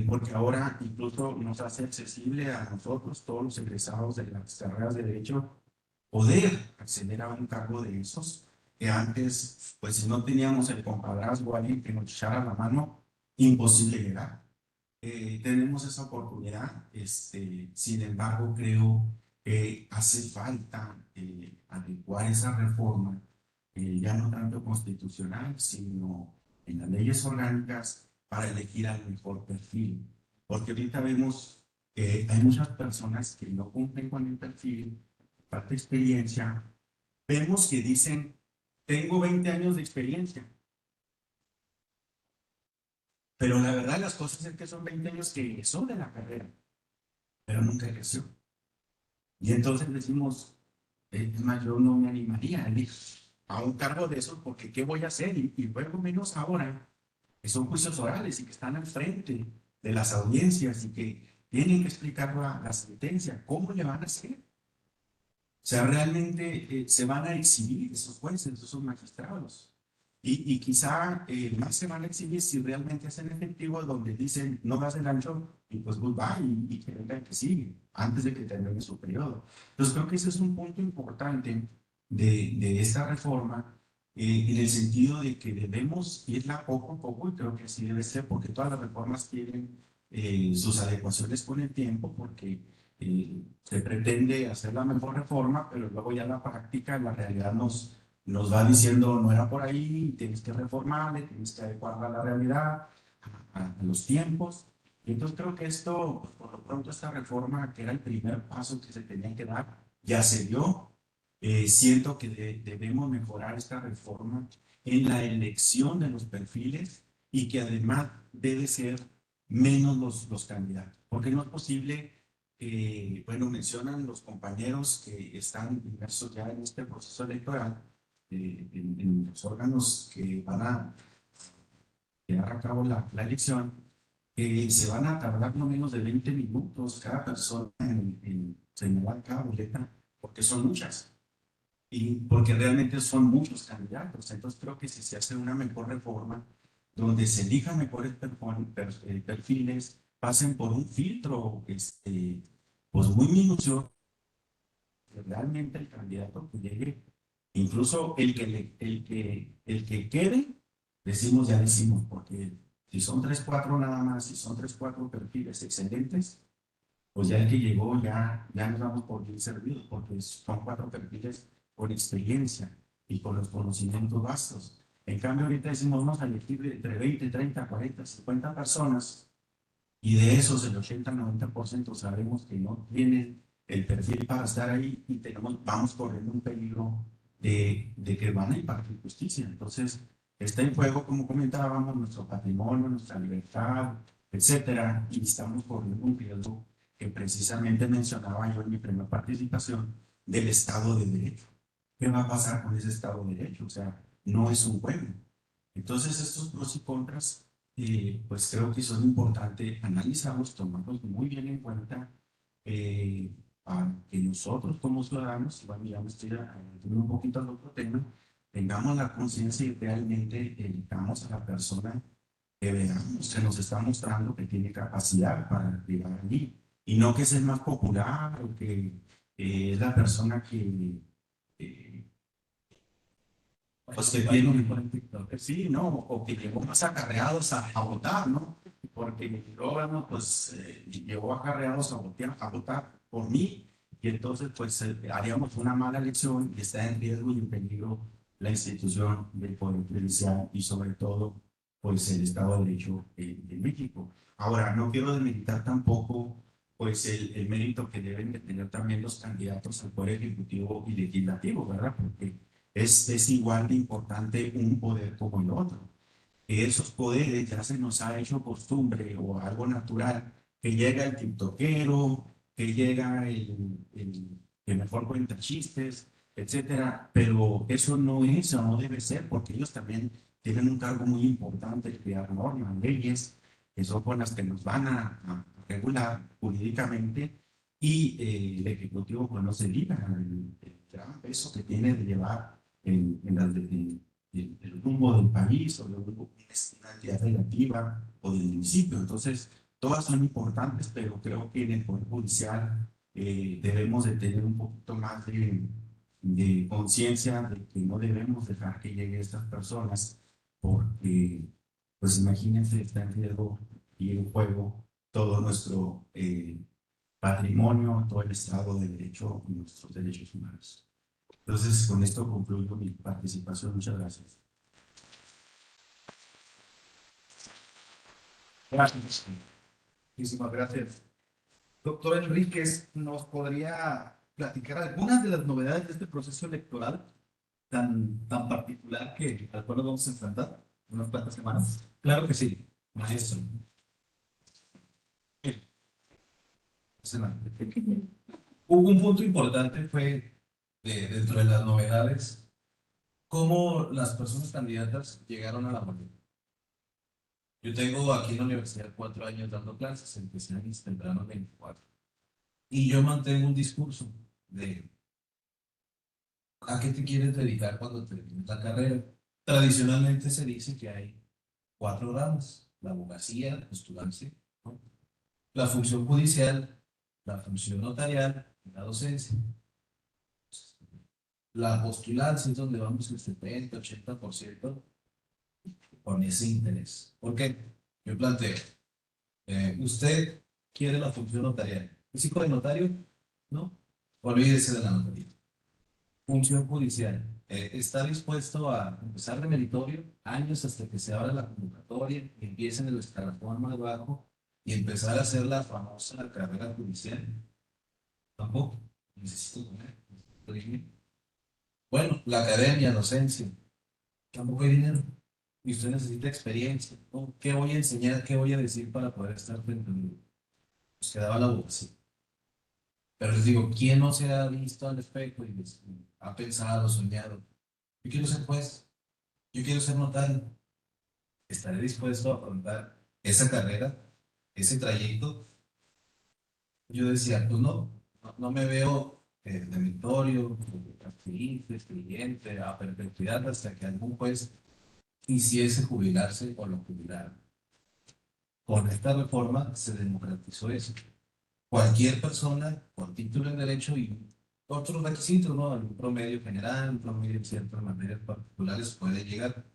porque ahora incluso nos hace accesible a nosotros, todos los egresados de las carreras de derecho, poder acceder a un cargo de esos, que antes, pues si no teníamos el compadrazgo, alguien que nos echara la mano, imposible llegar. Tenemos esa oportunidad, sin embargo, creo que hace falta adecuar esa reforma, ya no tanto constitucional, sino en las leyes orgánicas para elegir al mejor perfil. Porque ahorita vemos que hay muchas personas que no cumplen con el perfil, falta experiencia. Vemos que dicen, tengo 20 años de experiencia, pero la verdad las cosas es que son 20 años que son de la carrera, pero nunca ejerció. Y entonces decimos, es más, yo no me animaría a un cargo de eso porque ¿qué voy a hacer? Y luego menos ahora, que son juicios orales y que están al frente de las audiencias y que tienen que explicar la sentencia. ¿Cómo le van a hacer? O sea, realmente se van a exhibir esos jueces, esos magistrados. Y quizá más se van a exhibir si realmente hacen efectivo donde dicen no das el ancho y pues goodbye y que venga el que sigue antes de que termine su periodo. Entonces creo que ese es un punto importante de esta reforma en el sentido de que debemos irla poco a poco y creo que así debe ser porque todas las reformas tienen sus adecuaciones con el tiempo porque se pretende hacer la mejor reforma, pero luego ya la práctica, la realidad nos va diciendo no era por ahí, tienes que reformarle, tienes que adecuarla a la realidad, a los tiempos. Y entonces creo que esto, pues, por lo pronto esta reforma, que era el primer paso que se tenía que dar, ya se dio. Siento que debemos mejorar esta reforma en la elección de los perfiles y que además debe ser menos los candidatos, porque no es posible bueno, mencionan los compañeros que están inmersos ya en este proceso electoral, en los órganos que van a llevar a cabo la elección, se van a tardar no menos de 20 minutos cada persona en señalar cada boleta, porque son muchas y porque realmente son muchos candidatos. Entonces creo que si se hace una mejor reforma, donde se elijan mejores perfiles, pasen por un filtro pues muy minucioso, realmente el candidato que llegue, incluso el que quede, decimos, ya decimos, porque si son 3, 4 nada más, si son 3, 4 perfiles excelentes, pues ya el que llegó ya nos damos por bien servidos, porque son 4 perfiles con experiencia y con los conocimientos vastos. En cambio, ahorita decimos, vamos a elegir entre 20, 30, 40, 50 personas, y de esos el 80-90% sabemos que no tienen el perfil para estar ahí y vamos corriendo un peligro de que van a impartir justicia. Entonces, está en juego, como comentábamos, nuestro patrimonio, nuestra libertad, etcétera, y estamos corriendo un riesgo que precisamente mencionaba yo en mi primera participación del Estado de Derecho. ¿Qué va a pasar con ese Estado de Derecho? O sea, no es un juego. Entonces, estos pros y contras pues creo que son importantes analizarlos, tomarlos muy bien en cuenta para que nosotros como ciudadanos, bueno, ya me estoy adelantando un poquito al otro tema, tengamos la conciencia y realmente elijamos a la persona que veamos que nos está mostrando que tiene capacidad para llegar allí y no que es el más popular o que es la persona que pues que tiene un TikTok, sí, ¿no? O que llevó más acarreados a votar, ¿no? Porque luego, bueno, pues llevó acarreados a votar por mí y entonces pues haríamos una mala elección y está en riesgo y en peligro la institución del Poder Judicial y sobre todo pues el Estado de Derecho en México. Ahora, no quiero demeritar tampoco pues el mérito que deben de tener también los candidatos al Poder Ejecutivo y Legislativo, ¿verdad? Porque es igual de importante un poder como el otro. Esos poderes ya se nos ha hecho costumbre o algo natural, que llega el tiktokero, que llega que mejor cuenta chistes, etcétera, pero eso no es o no debe ser, porque ellos también tienen un cargo muy importante de crear normas, leyes, que son con las que nos van a regular jurídicamente, y el Ejecutivo pues no se libra el gran peso que tiene de llevar el rumbo del país o de una entidad relativa o del municipio. Entonces, todas son importantes, pero creo que en el Poder Judicial debemos de tener un poquito más de conciencia de que no debemos dejar que lleguen estas personas porque, pues imagínense, está en riesgo y en juego todo nuestro patrimonio, todo el Estado de Derecho y nuestros derechos humanos. Entonces, con esto concluyo mi participación. Muchas gracias. Gracias. Muchísimas gracias. Doctor Enríquez, ¿nos podría platicar algunas de las novedades de este proceso electoral tan particular al cual nos vamos a enfrentar en unas cuantas semanas? Claro que sí, maestro. Adelante. Hubo un punto importante, fue dentro de las novedades, cómo las personas candidatas llegaron a la boleta. Yo tengo aquí en la universidad 4 años dando clases, empecé a mis tempranos 24. Y yo mantengo un discurso de ¿a qué te quieres dedicar cuando termines la carrera? Tradicionalmente se dice que hay 4 ramas: la abogacía, la postulancia, ¿no? La función judicial, la función notarial y la docencia. La postulancia es donde vamos el 70-80% con ese interés. ¿Por qué? Yo planteo, usted quiere la función notarial. ¿Es hijo de notario? No. Olvídese de la notaría. Función judicial. ¿Está dispuesto a empezar de meritorio años hasta que se abra la convocatoria y empiecen el escalafón más bajo y empezar a hacer la famosa carrera judicial? Tampoco. Necesito comer, necesito dinero. Bueno, la academia, docencia, tampoco hay dinero. Y usted necesita experiencia, ¿no? ¿Qué voy a enseñar? ¿Qué voy a decir para poder estar frente a mí? Pues quedaba la abogacía. Pero les digo, ¿quién no se ha visto al espejo y ha pensado, soñado? Yo quiero ser juez, yo quiero ser notario. ¿Estaré dispuesto a afrontar esa carrera, ese trayecto? Yo decía, pues no me veo de mentorio, activista, escribiente, a perpetuidad hasta que algún juez quisiese jubilarse o lo jubilara. Con esta reforma se democratizó eso. Cualquier persona con título en derecho y otros requisitos, ¿no? Un promedio general, un promedio en ciertas materias particulares puede llegar.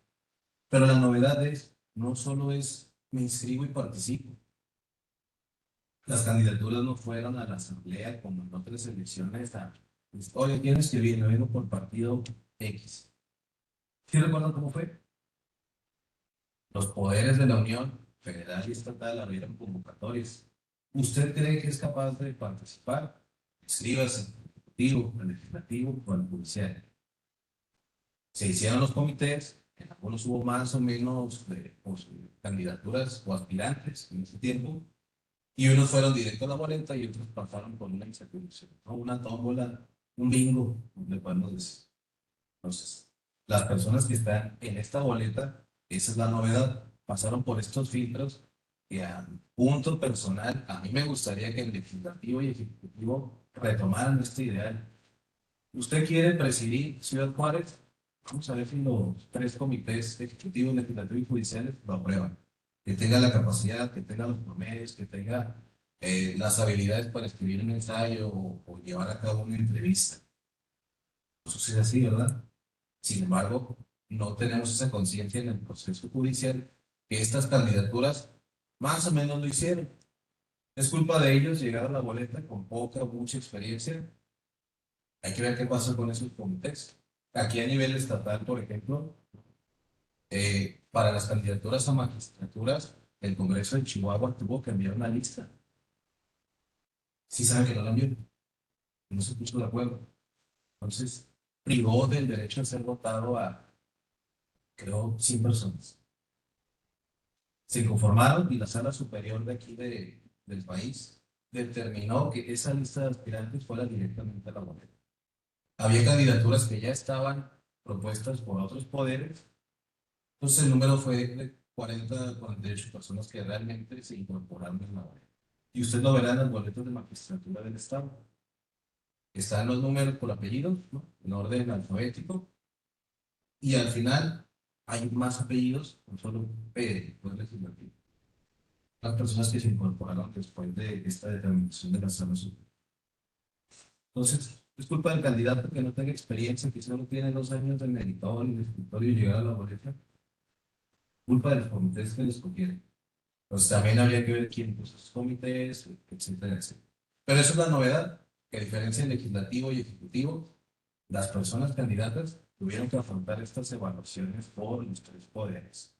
Pero la novedad es, no solo es me inscribo y participo. Las candidaturas no fueron a la asamblea como en otras elecciones oye, ¿quién escribir? Me vengo por partido X. ¿Sí recuerdan cómo fue? Los poderes de la Unión Federal y Estatal abrieron convocatorias. ¿Usted cree que es capaz de participar? Inscríbase en el Ejecutivo, en el Legislativo o en el Judicial. Se hicieron los comités, en algunos hubo más o menos pues, candidaturas o aspirantes en ese tiempo, y unos fueron directo a la boleta y otros pasaron por una inscripción, ¿no? Una tómbola, un bingo, le podemos decir. Entonces, las personas que están en esta boleta, esa es la novedad, pasaron por estos filtros que a punto personal, a mí me gustaría que el legislativo y ejecutivo retomaran este ideal. ¿Usted quiere presidir Ciudad Juárez? Vamos a ver si los 3 comités ejecutivos, legislativos y judiciales lo aprueban. Que tenga la capacidad, que tenga los promedios, que tenga las habilidades para escribir un ensayo o llevar a cabo una entrevista. No sucede así, ¿verdad? Sin embargo, no tenemos esa conciencia en el proceso judicial que estas candidaturas más o menos lo hicieron. Es culpa de ellos llegar a la boleta con poca o mucha experiencia. Hay que ver qué pasa con esos comités. Aquí a nivel estatal, por ejemplo, para las candidaturas a magistraturas, el Congreso de Chihuahua tuvo que enviar una lista. Sí saben que no la envió, no se puso de acuerdo. Entonces, privó del derecho a ser votado a, creo, 100 personas. Se inconformaron y la sala superior de aquí del país determinó que esa lista de aspirantes fuera directamente a la boleta. Había candidaturas que ya estaban propuestas por otros poderes, entonces el número fue de 48 personas que realmente se incorporaron en la boleta. Y usted lo verá en las boletas de magistratura del Estado. Están los números por apellidos, ¿no? En orden alfabético, y al final hay más apellidos, no solo P, pues legislativo. Las personas que se incorporaron después de esta determinación de la sala superior. Entonces, es culpa del candidato que no tenga experiencia, que solo tiene 2 años de meritorio y de escritorio y llegar a la boleta. Culpa de los comités que lo escogieron. Pues también habría que ver quién puso esos comités, etcétera, etcétera. Pero eso es la novedad, que a diferencia del legislativo y ejecutivo, las personas candidatas tuvieron que afrontar estas evaluaciones por los 3 poderes.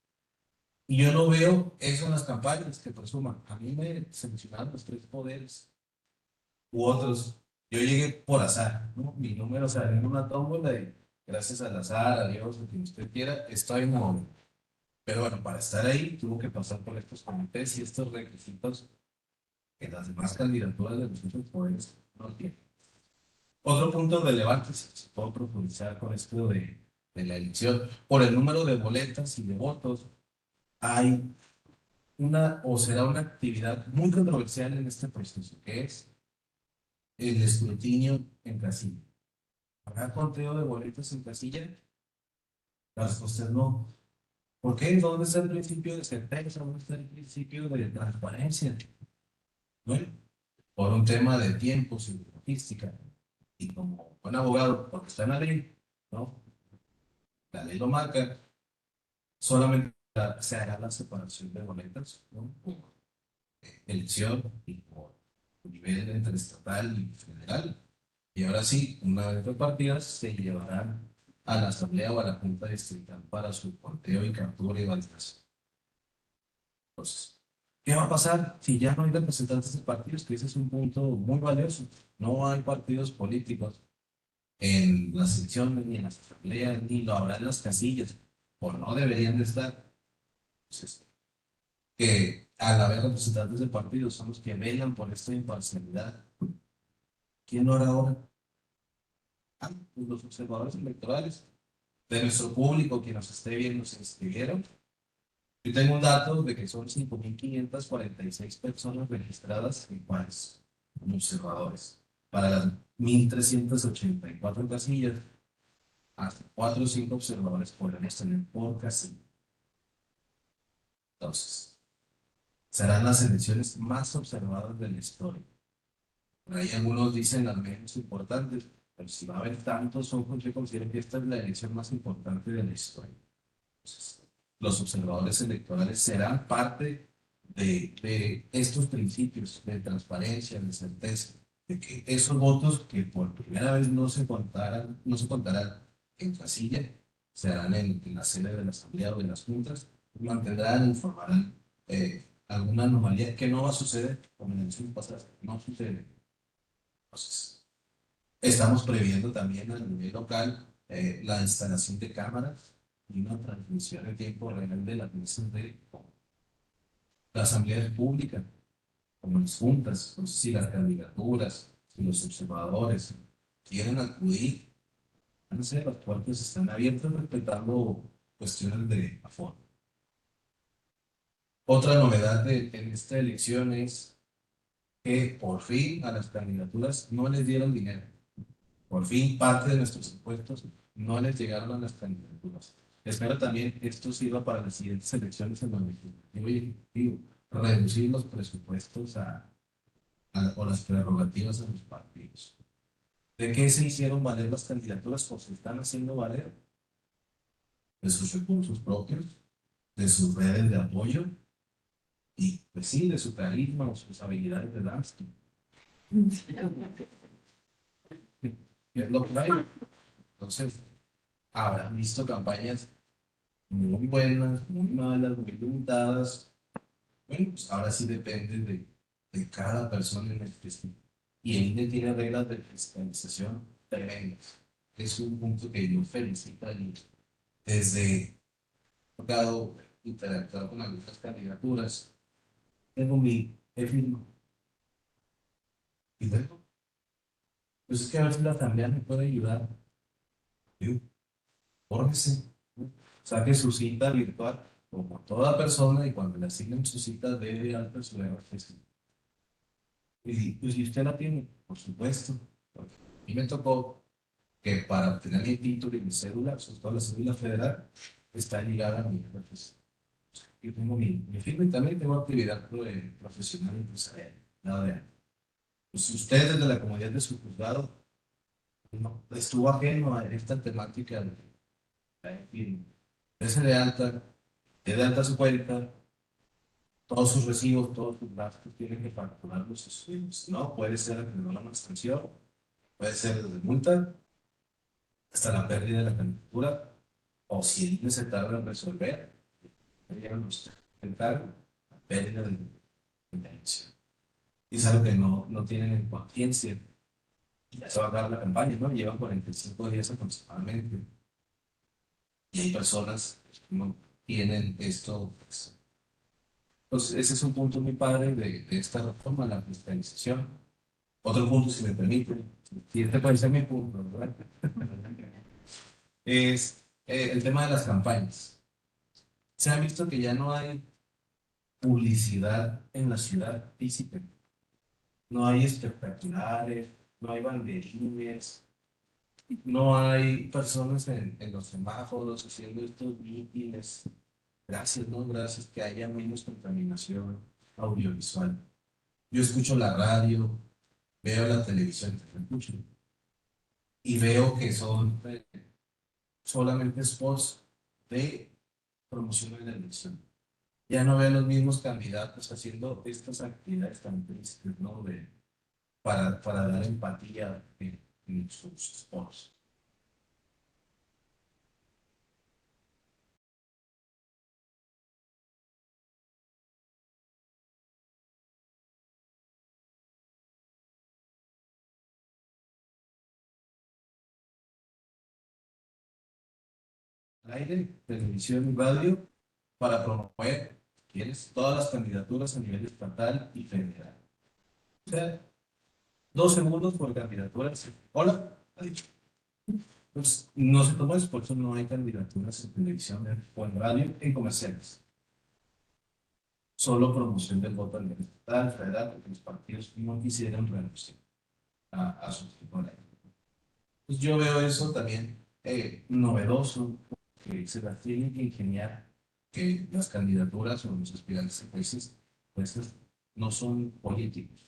Y yo no veo eso en las campañas que presuman. A mí me seleccionaron los 3 poderes u otros. Yo llegué por azar, ¿no? Mi número salió en una tómbola y gracias al azar, a Dios, a quien usted quiera, estoy en la. Pero bueno, para estar ahí tuvo que pasar por estos comités y estos requisitos que las demás candidaturas de los otros poderes no tienen. Otro punto relevante, si se puede profundizar con esto de la elección, por el número de boletas y de votos, hay una o será una actividad muy controversial en este proceso, que es el escrutinio en casilla. ¿Habrá conteo de boletas en casilla? La respuesta es no. ¿Por qué? ¿Dónde está el principio de certeza? ¿Dónde está el principio de transparencia? Bueno, por un tema de tiempos y de logística. Y como buen abogado, porque está en la ley, ¿no? La ley lo marca, solamente se hará la separación de boletas, ¿no? Por elección y por nivel entre estatal y federal. Y ahora sí, una vez repartidas, se llevarán a la asamblea o a la junta distrital para su conteo y captura y validación. Entonces, ¿qué va a pasar si ya no hay representantes de partidos? Que ese es un punto muy valioso. No hay partidos políticos en las elecciones, ni en las asambleas, ni lo habrá en las casillas, o no deberían de estar. Entonces, que al haber representantes de partidos son los que velan por esta imparcialidad. ¿Quién lo hará ahora? Ah, pues los observadores electorales de nuestro público que nos esté viendo se inscribieron. Yo tengo un dato de que son 5.546 personas registradas en Juárez como observadores. Para las 1.384 casillas, hasta 4 o 5 observadores podrán tener por casilla. Entonces, serán las elecciones más observadas de la historia. Por ahí algunos dicen las menos importantes, pero si va a haber tantos ojos, yo considero que esta es la elección más importante de la historia. Entonces, los observadores electorales serán parte de estos principios de transparencia, de certeza, de que esos votos que por primera vez no se contarán en casilla, se harán en la sede de la asamblea o de las juntas, mantendrán, informarán alguna anomalía que no va a suceder, como en elecciones pasadas, no sucede. Entonces, estamos previendo también a nivel local la instalación de cámaras y una transmisión en tiempo real de las mesas de la asamblea pública, como las juntas, no sé si las candidaturas, si los observadores quieren acudir, no sé, las puertas están abiertas respetando cuestiones de aforo. Otra novedad en esta elección es que por fin a las candidaturas no les dieron dinero. Por fin parte de nuestros impuestos no les llegaron a las candidaturas. Espero también esto sirva para las siguientes elecciones en donde el Ejecutivo reducir los presupuestos o las prerrogativas a los partidos. ¿De qué se hicieron valer las candidaturas? Pues se están haciendo valer de sus recursos propios, de sus redes de apoyo y, pues sí, de su carisma o sus habilidades de danza. Es lo que hay. Entonces, habrán visto campañas muy buenas, muy malas, muy limitadas. Bueno, pues ahora sí depende de cada persona en específico. Y el INE tiene reglas de fiscalización tremendas. Es un punto que yo felicito al INE. Desde tocado interactuar con algunas candidaturas, tengo he firmado. Y luego, pues es que a veces la asamblea me puede ayudar. Digo, fórmese, saque su cita virtual como toda persona y cuando le asignen su cita debe alta su RFC. Y pues si usted la tiene, por supuesto. Porque a mí me tocó que para obtener mi título y mi cédula, sobre todo la cédula federal, está ligada a mi RFC. Yo tengo mi firma y también tengo actividad profesional empresarial. Nada de pues si usted desde la comunidad de su juzgado no, estuvo ajeno a esta temática de la firma, de alta su cuenta, todos sus recibos, todos sus gastos tienen que facturarlos sus estudios. No, puede ser que no una extensión, puede ser desde multa hasta la pérdida de la candidatura, o si el INE se tarda en resolver, digamos, el cargo, la pérdida de la elección. Y es algo que no tienen en conciencia. Ya se va a acabar la campaña, ¿no? Llevan 45 días aproximadamente. Y hay personas que no tienen esto, pues ese es un punto muy padre de esta reforma, la fiscalización. Otro punto, si me permiten, y este puede ser mi punto, ¿verdad? Es el tema de las campañas. Se ha visto que ya no hay publicidad en la ciudad física. No hay espectaculares, no hay banderines, no hay personas en los semáforos haciendo estos mítines. Gracias, ¿no? Gracias que haya menos contaminación audiovisual. Yo escucho la radio, veo la televisión, escucho, y veo que son solamente spots de promoción de la elección. Ya no veo los mismos candidatos haciendo estas actividades tan tristes, ¿no? Para dar empatía en sus spots. Aire, televisión y radio para promover, ¿quieres? Todas las candidaturas a nivel estatal y federal. O sea, 2 segundos por candidatura. Hola, ha dicho. Pues no se toma eso, por eso no hay candidaturas en televisión o en radio en comerciales. Solo promoción del voto a nivel estatal, federal, porque los partidos no quisieran renunciar a su titular. Pues yo veo eso también novedoso, que se las tienen que ingeniar, que las candidaturas o los aspirantes a países pues, no son políticos,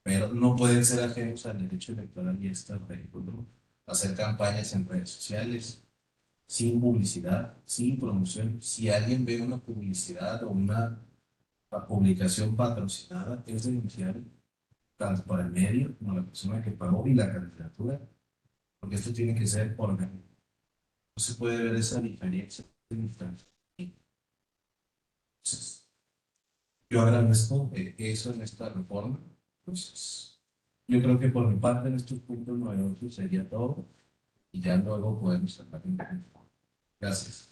pero no pueden ser ajenos al derecho electoral y esta regla, ¿no? Hacer campañas en redes sociales, sin publicidad, sin promoción. Si alguien ve una publicidad o una publicación patrocinada, es denunciar tanto para el medio como la persona que pagó y la candidatura, porque esto tiene que ser orgánico. No se puede ver esa diferencia. Entonces, yo agradezco eso en esta reforma. Entonces, yo creo que por mi parte en estos puntos novedosos sería todo y ya luego podemos hablar. Gracias.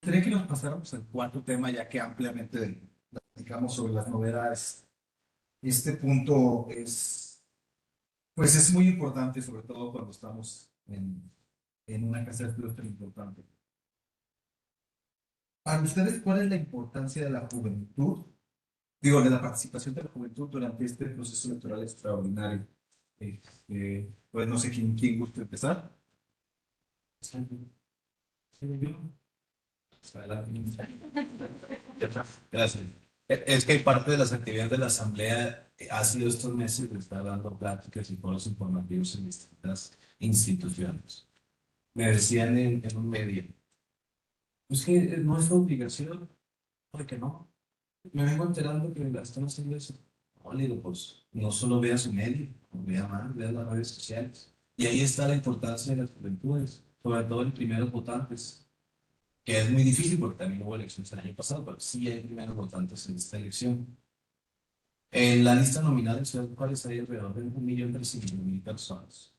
Quería que nos pasáramos al cuarto tema, ya que ampliamente platicamos sobre las novedades. Este punto es, pues es muy importante, sobre todo cuando estamos en una casa de estudios tan importante. Para ustedes, ¿cuál es la importancia de la juventud? Digo, de la participación de la juventud durante este proceso electoral extraordinario. Pues no sé quién gusta empezar. Gracias. Es que parte de las actividades de la Asamblea ha sido estos meses de estar dando pláticas y foros informativos en distintas instituciones. Me decían en un medio, es que no es su obligación, porque no. Me vengo enterando que la están haciendo eso. No, le digo, pues no solo vea su medio, vea más, vea las redes sociales. Y ahí está la importancia de las juventudes, sobre todo en primeros votantes, que es muy difícil porque también hubo elecciones el año pasado, pero sí hay primeros votantes en esta elección. En la lista nominal en Ciudad Juárez hay alrededor de 1.300.000 personas.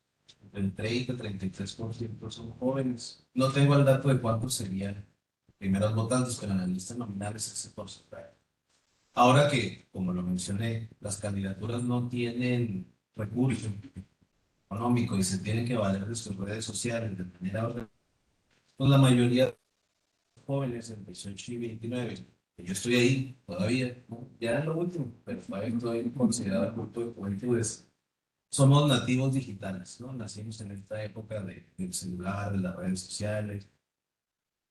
El 30-33% son jóvenes. No tengo el dato de cuántos serían primeros votantes, pero en la lista nominal es ese porcentaje. Ahora que, como lo mencioné, las candidaturas no tienen recurso económico y se tienen que valer de sus redes sociales de manera ordenada, pues la mayoría de los jóvenes entre 18 y 29, que yo estoy ahí todavía, ¿no? Ya es lo último, pero todavía estoy considerado el grupo de juventudes. Somos nativos digitales, ¿no? Nacimos en esta época del celular, de las redes sociales.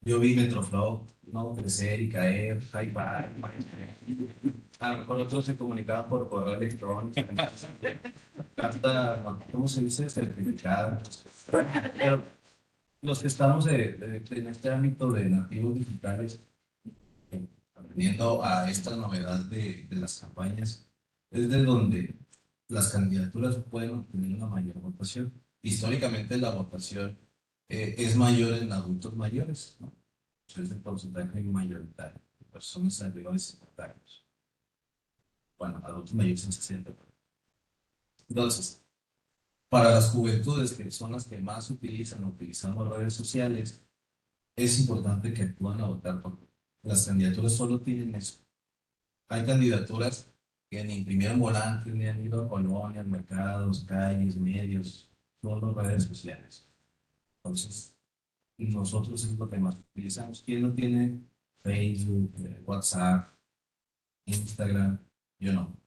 Yo vi Metroflow, ¿no? Crecer y caer, hi-fi. A lo mejor otros se comunicaban por correo electrónico, carta, ¿cómo se dice? Certificada. Pero los que estamos en este ámbito de nativos digitales, aprendiendo a esta novedad de las campañas, es de donde las candidaturas pueden obtener una mayor votación. Históricamente la votación es mayor en adultos mayores, ¿no? Es el porcentaje mayoritario de personas arriba de 50 años. Bueno, adultos mayores en 60. Entonces, para las juventudes, que son las que más utilizan o utilizamos redes sociales, es importante que acudan a votar porque las candidaturas solo tienen eso. Hay candidaturas que ni imprimieron volantes, ni han ido a colonias, mercados, calles, medios, solo redes sociales. Entonces, nosotros es lo que más utilizamos. ¿Quién no tiene Facebook, WhatsApp, Instagram? Yo no.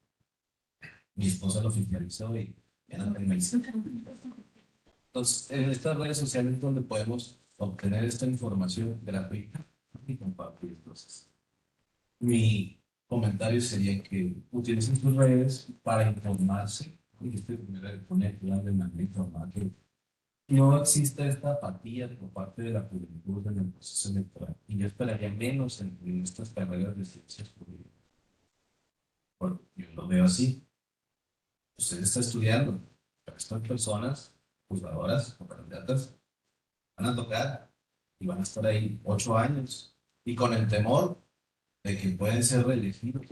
Mi esposa lo oficializó y ya no tengo Instagram. Entonces, en estas redes sociales es donde podemos obtener esta información gratuita y compartir. Entonces, mi comentario sería que utilicen sus redes para informarse. Y este primero de poner plan de manera informada que no existe esta apatía por parte de la juventud en el proceso electoral. Y yo esperaría menos en estas carreras de ciencias políticas. Bueno, yo lo veo así. Usted está estudiando, pero estas personas, juzgadoras o candidatas, van a tocar y van a estar ahí 8 años y con el temor de que pueden ser reelegidos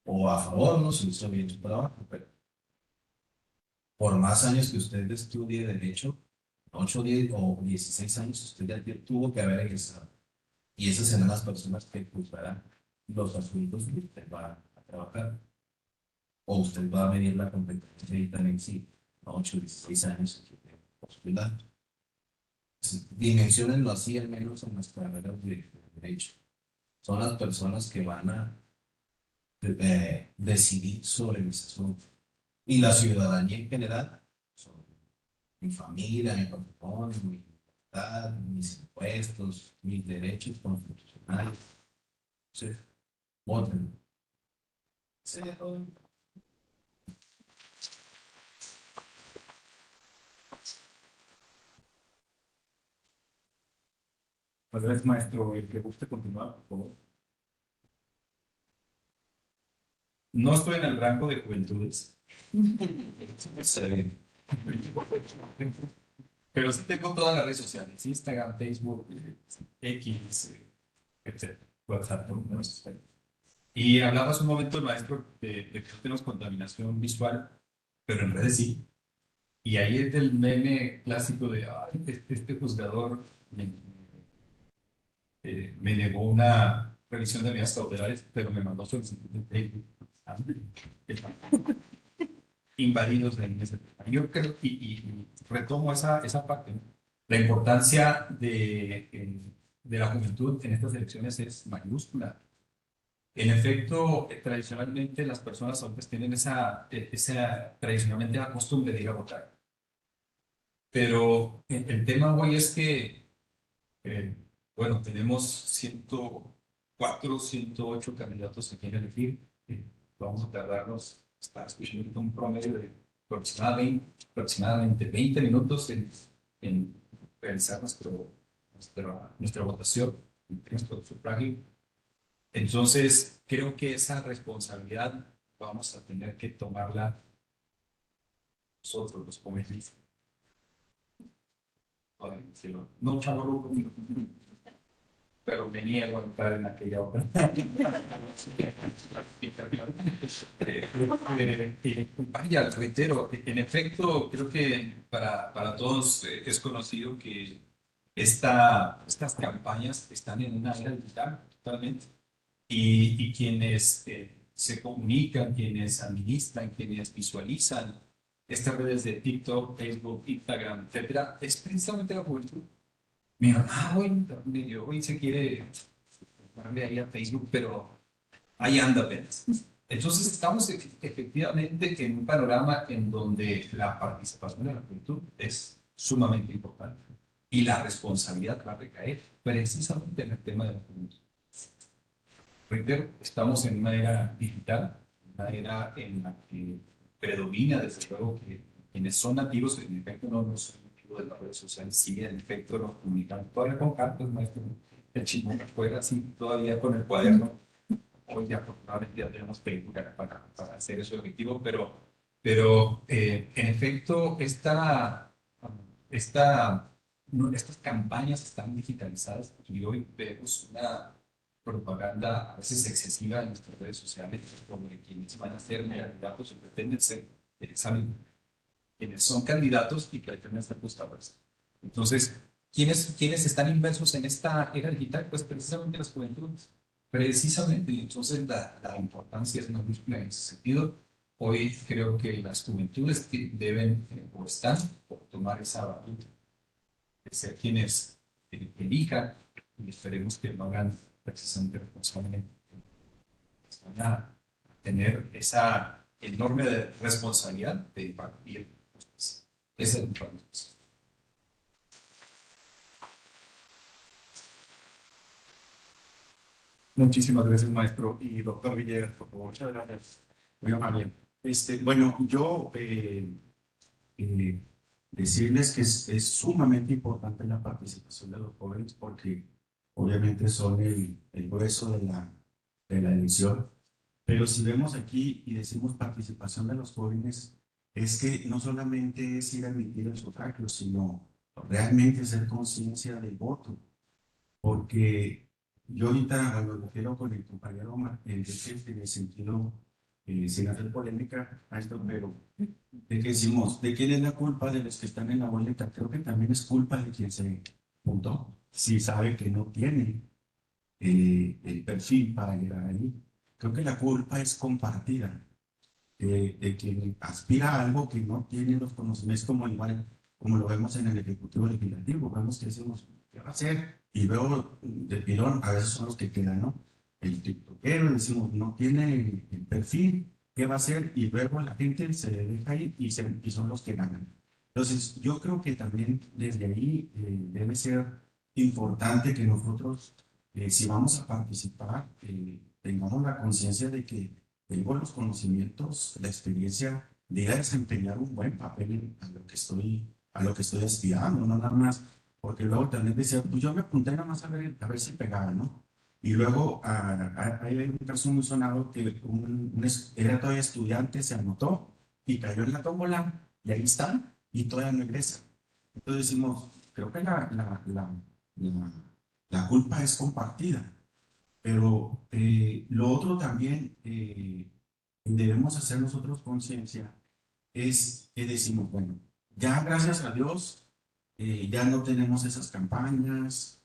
o a favor, no se hizo bien su trabajo, pero por más años que usted estudie derecho, 8, 10 o 16 años, usted ya tuvo que haber egresado. Y esas serán las personas que juzgarán los asuntos que usted va a trabajar. O usted va a medir la competencia y también sí, 8, 16 años postular. Dimensionenlo así, al menos en las carreras de derecho. Son las personas que van a decidir sobre mis asuntos. Y la ciudadanía en general, sobre mi familia, mi patrimonio, mi libertad, mis impuestos, mis derechos constitucionales. Sí, voten. Sí, Pues eres maestro, el que guste continuar, por favor. No estoy en el rango de juventudes, pero sí tengo todas las redes sociales, Instagram, Facebook, X, etc. WhatsApp, ¿no? Y hablabas un momento, maestro, de que no tenemos contaminación visual, pero en redes sí. Y ahí es el meme clásico de, "Ay, este juzgador me negó una revisión de medidas cautelares, pero me mandó solicitud de Facebook". Invadidos de ese tema. Yo creo, y retomo esa parte, ¿no? La importancia de la juventud en estas elecciones es mayúscula. En efecto, tradicionalmente las personas adultas tienen esa tradicionalmente la costumbre de ir a votar. Pero el tema hoy es que, eh, bueno, tenemos 104, 108 candidatos que quieren elegir. Vamos a tardarnos, está escuchando un promedio de aproximadamente 20 minutos en realizar nuestra votación, nuestro sufragio. Entonces, creo que esa responsabilidad vamos a tener que tomarla nosotros, los jóvenes. Ay, sí, no, chavo, pero me niego a entrar en aquella obra. Vaya, reitero, en efecto, creo que para todos es conocido que estas campañas están en una era digital totalmente. Y quienes se comunican, quienes administran, quienes visualizan estas redes de TikTok, Facebook, Instagram, etcétera, es precisamente la juventud. Mi mamá hoy se quiere darle ahí a Facebook, pero ahí anda apenas. Entonces estamos efectivamente en un panorama en donde la participación de la juventud es sumamente importante y la responsabilidad va a recaer precisamente en el tema de la juventud. Reitero, estamos en una era digital, una era en la que predomina desde luego que quienes son nativos, en efecto no son nativos de las redes sociales, sí en efecto nos comunican todavía con cartas, maestro, el chingón afuera, sí, todavía con el cuaderno. Hoy ya afortunadamente ya tenemos Facebook para hacer ese objetivo, pero en efecto estas campañas están digitalizadas y hoy vemos una propaganda a veces excesiva en nuestras redes sociales sobre quienes van a ser candidatos o pretenden ser el examen. quienes son candidatos y que pretenden ser buscadores. Entonces, ¿quiénes están inmersos en esta era digital? Pues precisamente las juventudes. Precisamente, y entonces la importancia es mayúscula en ese sentido. Hoy creo que las juventudes deben o están por tomar esa batuta de ser quienes elijan y esperemos que lo hagan precisamente responsablemente. Van a tener esa enorme responsabilidad de impartir justicia. Esa es mi parte. Muchísimas gracias, maestro. Y doctor Villegas, por favor. Muchas gracias. Muy amable. Bueno, yo decirles que es sumamente importante la participación de los jóvenes porque obviamente son el grueso de la elección. Pero si vemos aquí y decimos participación de los jóvenes, es que no solamente es ir a emitir el sufragio, sino realmente hacer conciencia del voto. Porque yo ahorita me refiero con el compañero Enrique en el sentido, sin hacer polémica a esto, pero de que decimos, ¿de quién es la culpa de los que están en la boleta? Creo que también es culpa de quien se apuntó, si sabe que no tiene el perfil para llegar ahí. Creo que la culpa es compartida de quien aspira a algo que no tiene los conocimientos, como igual, como lo vemos en el Ejecutivo Legislativo. Vemos que decimos, ¿qué va a hacer? Y veo de pilón, a veces son los que quedan, ¿no? El tiktokero, decimos, no tiene el perfil, ¿qué va a hacer? Y luego la gente se deja ir y son los que ganan. Entonces, yo creo que también desde ahí debe ser importante que nosotros, si vamos a participar, tengamos la conciencia de que tengo los conocimientos, la experiencia de ir a desempeñar un buen papel a lo que estoy aspirando, no nada más, porque luego también decía, pues yo me apunté nada más a ver si pegaba, ¿no? Y luego hay un caso muy sonado que era todavía estudiante, se anotó y cayó en la tómbola y ahí está y todavía no ingresa. Entonces decimos, creo que la culpa es compartida. Pero lo otro también debemos hacer nosotros conciencia es que decimos, bueno, ya gracias a Dios ya no tenemos esas campañas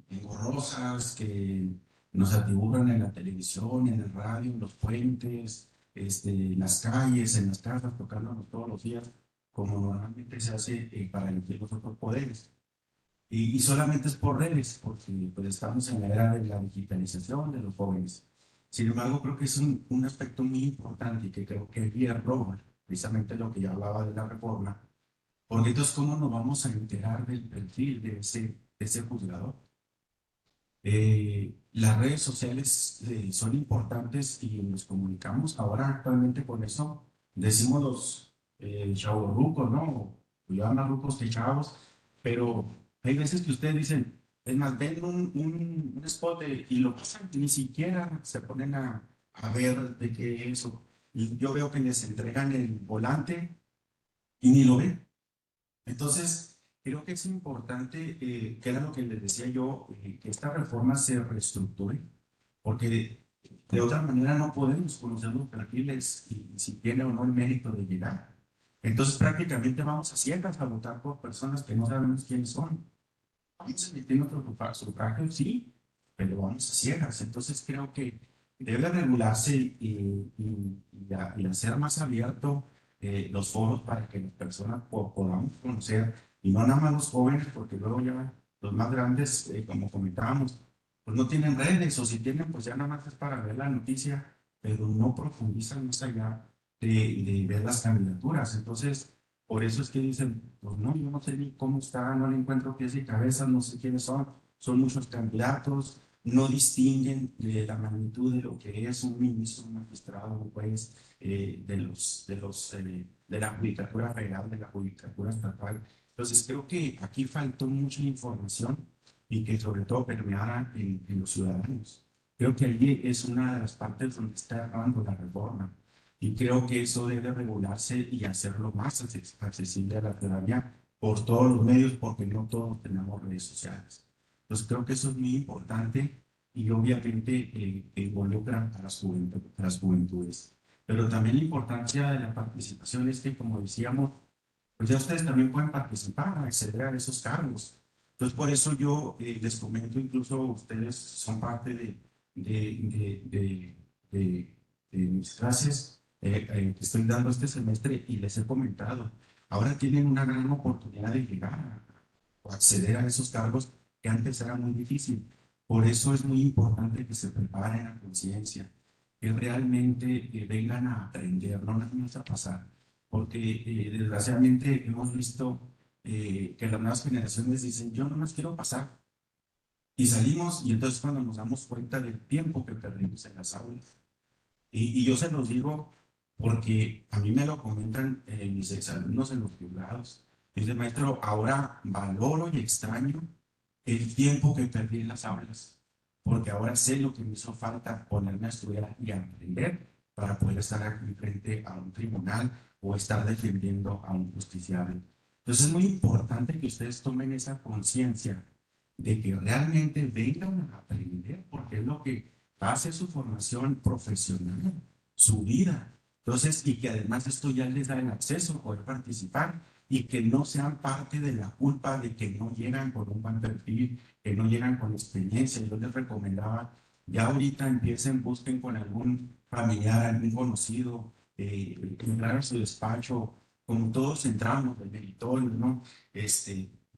engorrosas que nos atiburran en la televisión, en el radio, en los puentes, en las calles, en las casas, tocándonos todos los días, como normalmente se hace para elegir los otros poderes. Y solamente es por redes, porque pues, estamos en la era de la digitalización de los jóvenes. Sin embargo, creo que es un aspecto muy importante y que creo que hierro, precisamente lo que ya hablaba de la reforma, porque entonces, ¿cómo nos vamos a enterar del perfil de ese juzgador? Las redes sociales son importantes y nos comunicamos ahora actualmente con eso. Decimos los chavorrucos, ¿no? Ya más rucos que chavos, pero hay veces que ustedes dicen, es más, ven un spot y lo pasan, ni siquiera se ponen a ver de qué es eso. Y yo veo que les entregan el volante y ni lo ven. Entonces, creo que es importante, que era lo que les decía yo, que esta reforma se reestructure, porque de otra manera no podemos conocer los perfiles y si tiene o no el mérito de llegar. Entonces, prácticamente vamos a ciegas a votar por personas que no sabemos quiénes son. Vamos a emitir nuestro sufragio, sí, pero vamos a ciegas. Entonces, creo que debe regularse y hacer más abierto los foros para que las personas podamos conocer, y no nada más los jóvenes, porque luego ya los más grandes, como comentábamos, pues no tienen redes, o si tienen, pues ya nada más es para ver la noticia, pero no profundizan más allá de ver las candidaturas. Entonces, por eso es que dicen, pues no, yo no sé ni cómo está, no le encuentro pies y cabezas, no sé quiénes son muchos candidatos, no distinguen la magnitud de lo que es un ministro, un magistrado, un juez, de la Judicatura Federal, de la Judicatura Estatal. Entonces creo que aquí faltó mucha información y que sobre todo permeara en los ciudadanos. Creo que allí es una de las partes donde está errando la reforma. Y creo que eso debe regularse y hacerlo más accesible a la ciudadanía por todos los medios, porque no todos tenemos redes sociales. Entonces creo que eso es muy importante y obviamente involucra a las juventudes. pero también la importancia de la participación es que, como decíamos, pues ya ustedes también pueden participar, acceder a esos cargos. Entonces, por eso yo les comento, incluso ustedes son parte de mis clases que estoy dando este semestre y les he comentado, ahora tienen una gran oportunidad de llegar o acceder a esos cargos que antes era muy difícil. Por eso es muy importante que se preparen a conciencia, que realmente vengan a aprender, no les vamos a pasar, porque desgraciadamente hemos visto que las nuevas generaciones dicen, yo no más quiero pasar, y salimos y entonces cuando nos damos cuenta del tiempo que perdimos en las aulas. Y yo se los digo porque a mí me lo comentan mis exalumnos en los juzgados. Dice, maestro, ahora valoro y extraño el tiempo que perdí en las aulas, porque ahora sé lo que me hizo falta ponerme a estudiar y a aprender para poder estar aquí frente a un tribunal o estar defendiendo a un justiciable. Entonces es muy importante que ustedes tomen esa conciencia de que realmente vengan a aprender, porque es lo que hace su formación profesional, su vida. Entonces, y que además esto ya les da el acceso a poder participar y que no sean parte de la culpa de que no llegan con un buen perfil, que no llegan con experiencia. Yo les recomendaba, ya ahorita empiecen, busquen con algún familiar, algún conocido, entrar a su despacho, como todos entramos, del meritorio, ¿no?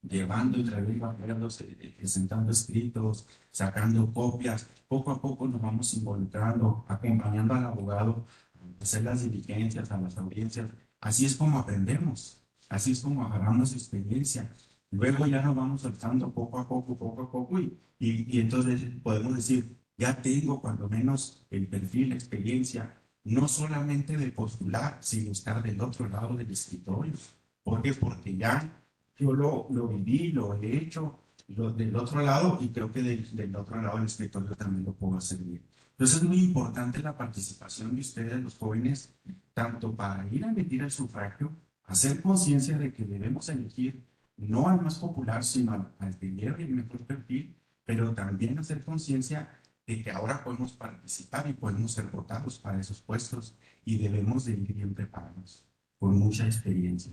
Llevando y trayendo acuerdos, presentando escritos, sacando copias. Poco a poco nos vamos involucrando, acompañando al abogado a hacer las diligencias, a las audiencias. Así es como aprendemos, así es como agarramos experiencia. Luego ya nos vamos soltando poco a poco, y entonces podemos decir, ya tengo cuando menos el perfil, la experiencia, no solamente de postular, sino estar del otro lado del escritorio. ¿Por qué? Porque ya yo lo viví, lo he hecho del otro lado y creo que del otro lado del escritorio también lo puedo hacer bien. Entonces es muy importante la participación de ustedes, los jóvenes, tanto para ir a emitir el sufragio, hacer conciencia de que debemos elegir no al más popular, sino al que lleve el mejor perfil, pero también hacer conciencia de que ahora podemos participar y podemos ser votados para esos puestos y debemos de ir bien preparados, con mucha experiencia.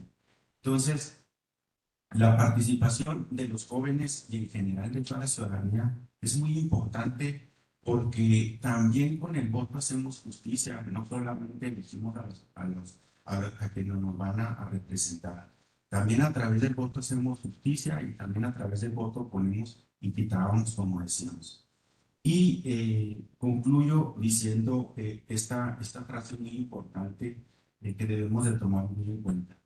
Entonces, la participación de los jóvenes y en general de toda la ciudadanía es muy importante porque también con el voto hacemos justicia, no solamente elegimos a quienes nos van a representar. También a través del voto hacemos justicia y también a través del voto ponemos y quitábamos, como decíamos. Y concluyo diciendo esta frase muy importante que debemos de tomar muy en cuenta.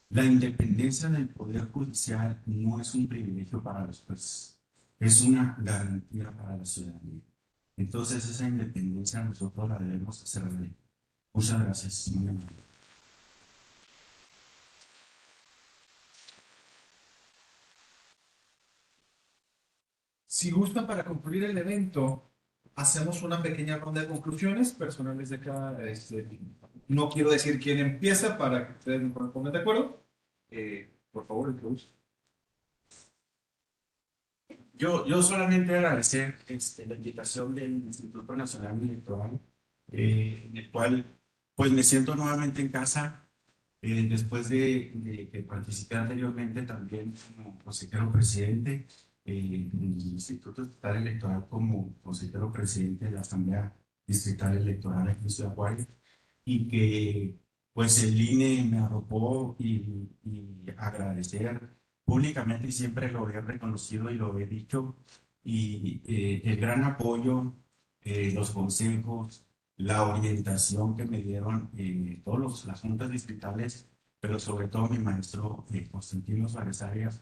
La independencia del Poder Judicial no es un privilegio para los jueces, es una garantía para la ciudadanía. Entonces, esa independencia nosotros la debemos hacer de. Muchas gracias. Muy amable. Si gustan, para concluir el evento, hacemos una pequeña ronda de conclusiones personales de cada. No quiero decir quién empieza para que ustedes me pongan de acuerdo. Por favor, introduce. Yo solamente agradecer la invitación del Instituto Nacional Electoral, en el cual pues me siento nuevamente en casa, después de que participé anteriormente también como consejero presidente en el Instituto Estatal Electoral, como consejero presidente de la Asamblea Distrital Electoral aquí en Ciudad Juárez, y que pues el INE me arropó, y agradecer públicamente, y siempre lo he reconocido y lo he dicho, y el gran apoyo, los consejos, la orientación que me dieron todas las juntas distritales, pero sobre todo mi maestro Constantino Suárez Arias,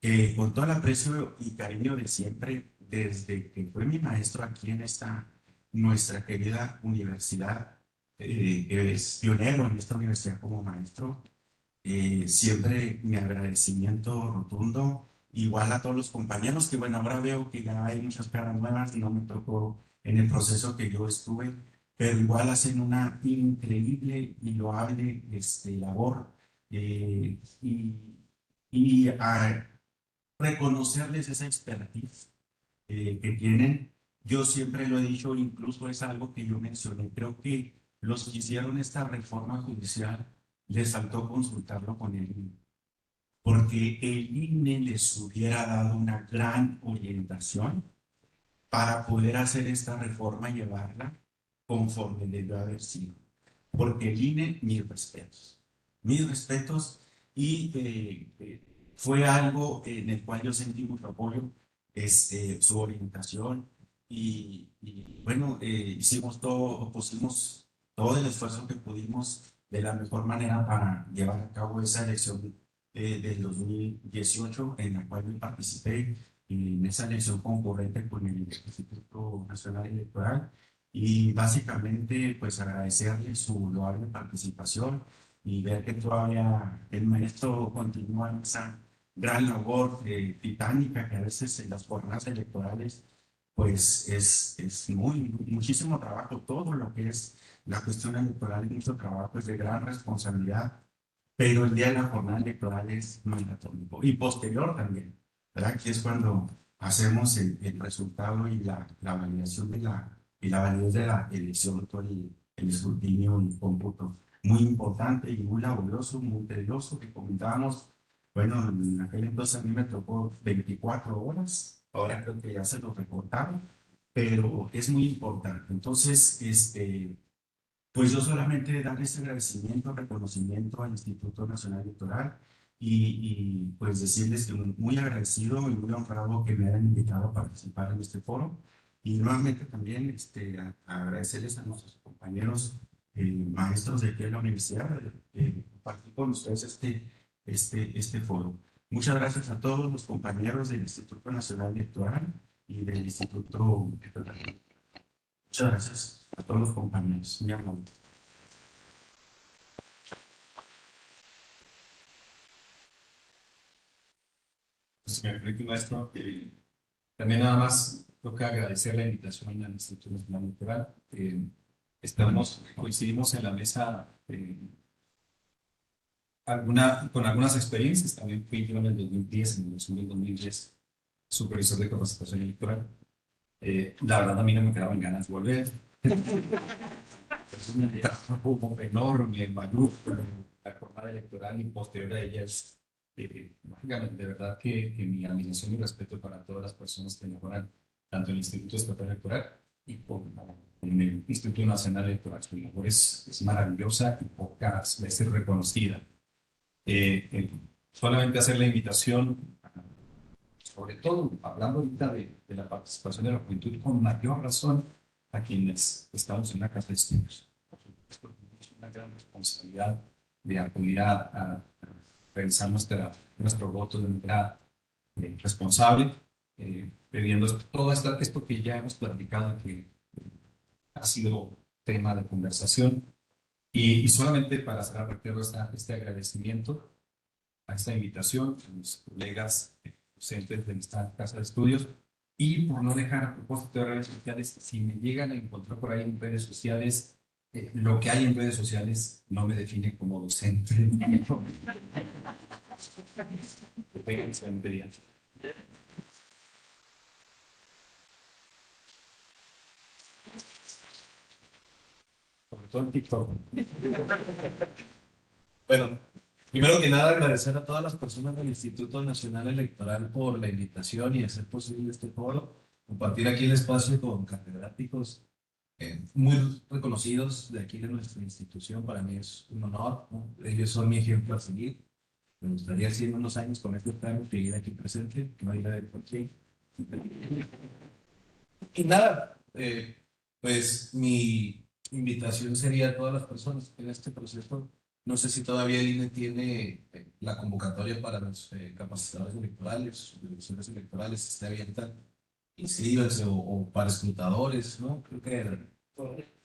que con todo el aprecio y cariño de siempre, desde que fue mi maestro aquí en nuestra querida universidad, que es pionero en esta universidad como maestro, siempre mi agradecimiento rotundo, igual a todos los compañeros, que bueno, ahora veo que ya hay muchas caras nuevas, no me tocó en el proceso que yo estuve, pero igual hacen una increíble y loable labor, y a reconocerles esa expertise que tienen. Yo siempre lo he dicho, incluso es algo que yo mencioné, creo que los que hicieron esta reforma judicial les faltó consultarlo con el INE, porque el INE les hubiera dado una gran orientación para poder hacer esta reforma y llevarla conforme debió haber sido. Porque el INE, mis respetos, y fue algo en el cual yo sentí mucho apoyo, su orientación, bueno, hicimos todo, pusimos todo el esfuerzo que pudimos de la mejor manera para llevar a cabo esa elección del 2018 en la cual yo participé en esa elección concurrente con el Instituto Nacional Electoral y básicamente pues agradecerle su loable participación y ver que todavía el maestro continúa en esa gran labor titánica que a veces en las jornadas electorales pues es muchísimo trabajo, todo lo que es la cuestión electoral, mucho trabajo, es de gran responsabilidad, pero el día de la jornada electoral es maratónico y posterior también, ¿verdad? Que es cuando hacemos el resultado y la validación de la validez de la elección, todo el escrutinio y cómputo. Muy importante y muy laborioso, muy tedioso, que comentábamos. Bueno, en aquel entonces a mí me tocó 24 horas, ahora creo que ya se lo recortaron, pero es muy importante. Entonces, pues yo solamente darle ese agradecimiento, reconocimiento al Instituto Nacional Electoral pues decirles que muy agradecido y muy honrado que me hayan invitado a participar en este foro. Y nuevamente también agradecerles a nuestros compañeros maestros de aquí en la universidad compartir con ustedes este foro. Muchas gracias a todos los compañeros del Instituto Nacional Electoral y del Instituto Electoral. Muchas gracias a todos los compañeros. Muy amable. Pues, me permite, maestro, también nada más toca agradecer la invitación al Instituto Nacional Electoral. Coincidimos en la mesa con algunas experiencias. También fui yo en el 2010, en el 2010, supervisor de capacitación electoral. La verdad, a mí no me quedaban ganas de volver. Es un trabajo enorme, maluco, la jornada electoral y posterior a ella es, lógicamente, de verdad que mi admiración y respeto para todas las personas que mejoran tanto en el Instituto Estatal Electoral y en el Instituto Nacional Electoral. Su labor es maravillosa y pocas veces reconocida. Solamente hacer la invitación, sobre todo hablando ahorita de la participación de la juventud, con mayor razón a quienes estamos en la casa de estudios. Por supuesto, tenemos una gran responsabilidad de acudir a realizar nuestro voto de manera responsable, pidiendo todo esto que ya hemos platicado, que ha sido tema de conversación. Y solamente para cerrar, reitero este agradecimiento a esta invitación a mis colegas docentes de esta casa de estudios y por no dejar a propósito de redes sociales, si me llegan a encontrar por ahí en redes sociales, lo que hay en redes sociales no me define como docente. Excelente día. Sobre todo en TikTok. Bueno, primero que nada, agradecer a todas las personas del Instituto Nacional Electoral por la invitación y hacer posible este foro, compartir aquí el espacio con catedráticos muy reconocidos de aquí de nuestra institución. Para mí es un honor, ¿no? Ellos son mi ejemplo a seguir. Me gustaría, si en unos años con este plan, seguir aquí presente, que no diga de por qué. Y nada, pues mi invitación sería a todas las personas en este proceso. No sé si todavía el INE tiene la convocatoria para los capacitadores electorales, supervisores electorales, está abierta. Inscríbanse o para escrutadores, ¿no? Creo que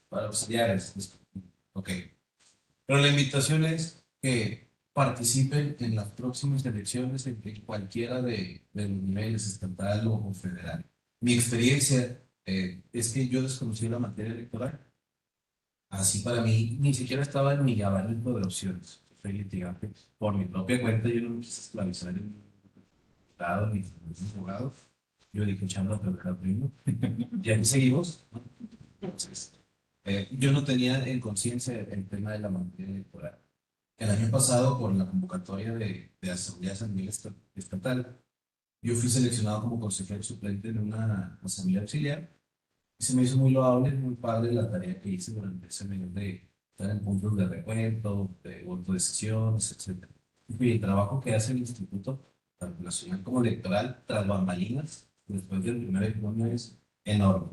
para auxiliares. Ok. Pero la invitación es que participen en las próximas elecciones en cualquiera de los niveles, estatal o federal. Mi experiencia es que yo desconocí la materia electoral. Así para mí ni siquiera estaba en mi abanico de opciones. Soy litigante. Por mi propia cuenta yo no me quise esclavizar en un estado ni en un abogado. Yo dije, chamba, pero primero. Y aquí seguimos, ¿no? Entonces, Yo no tenía en conciencia el tema de la materia electoral. El año pasado, por la convocatoria de asambleas a nivel estatal, yo fui seleccionado como consejero suplente en una asamblea auxiliar y se me hizo muy loable, muy padre la tarea que hice durante ese mes de estar en puntos de recuento, de voto de sesiones, etcétera. Y el trabajo que hace el instituto, tanto nacional como electoral, tras bambalinas, después del primer examen, es enorme.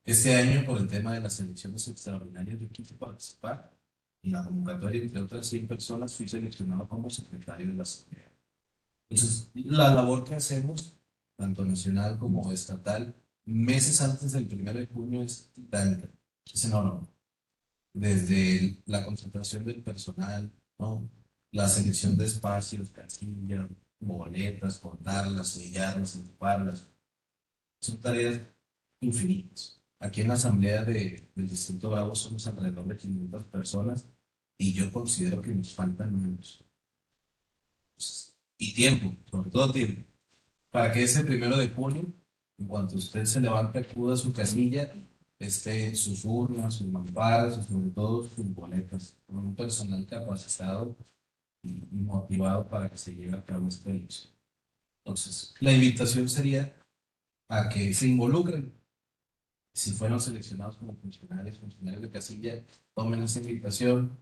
Este año, por el tema de las elecciones extraordinarias, yo quise participar en la convocatoria, entre otras 100 personas, fui seleccionado como secretario de la asamblea. Entonces, la labor que hacemos, tanto nacional como estatal, meses antes del 1 de junio es titánica, es enorme. Desde la concentración del personal, ¿no? La selección de espacios, casillas, boletas, contarlas, sellarlas, enchufarlas, son tareas infinitas. Aquí en la asamblea del Distrito Bravo somos alrededor de 500 personas y yo considero que nos faltan menos. Y tiempo, sobre todo tiempo, para que ese 1 de junio, en cuanto usted se levante, acuda a su casilla, esté sus urnas, sus mamparas, y sobre todo sus boletas, con un personal capacitado y motivado para que se lleve a cabo esta elección. Entonces, la invitación sería a que se involucren. Si fueron seleccionados como funcionarios de casilla, tomen esa invitación.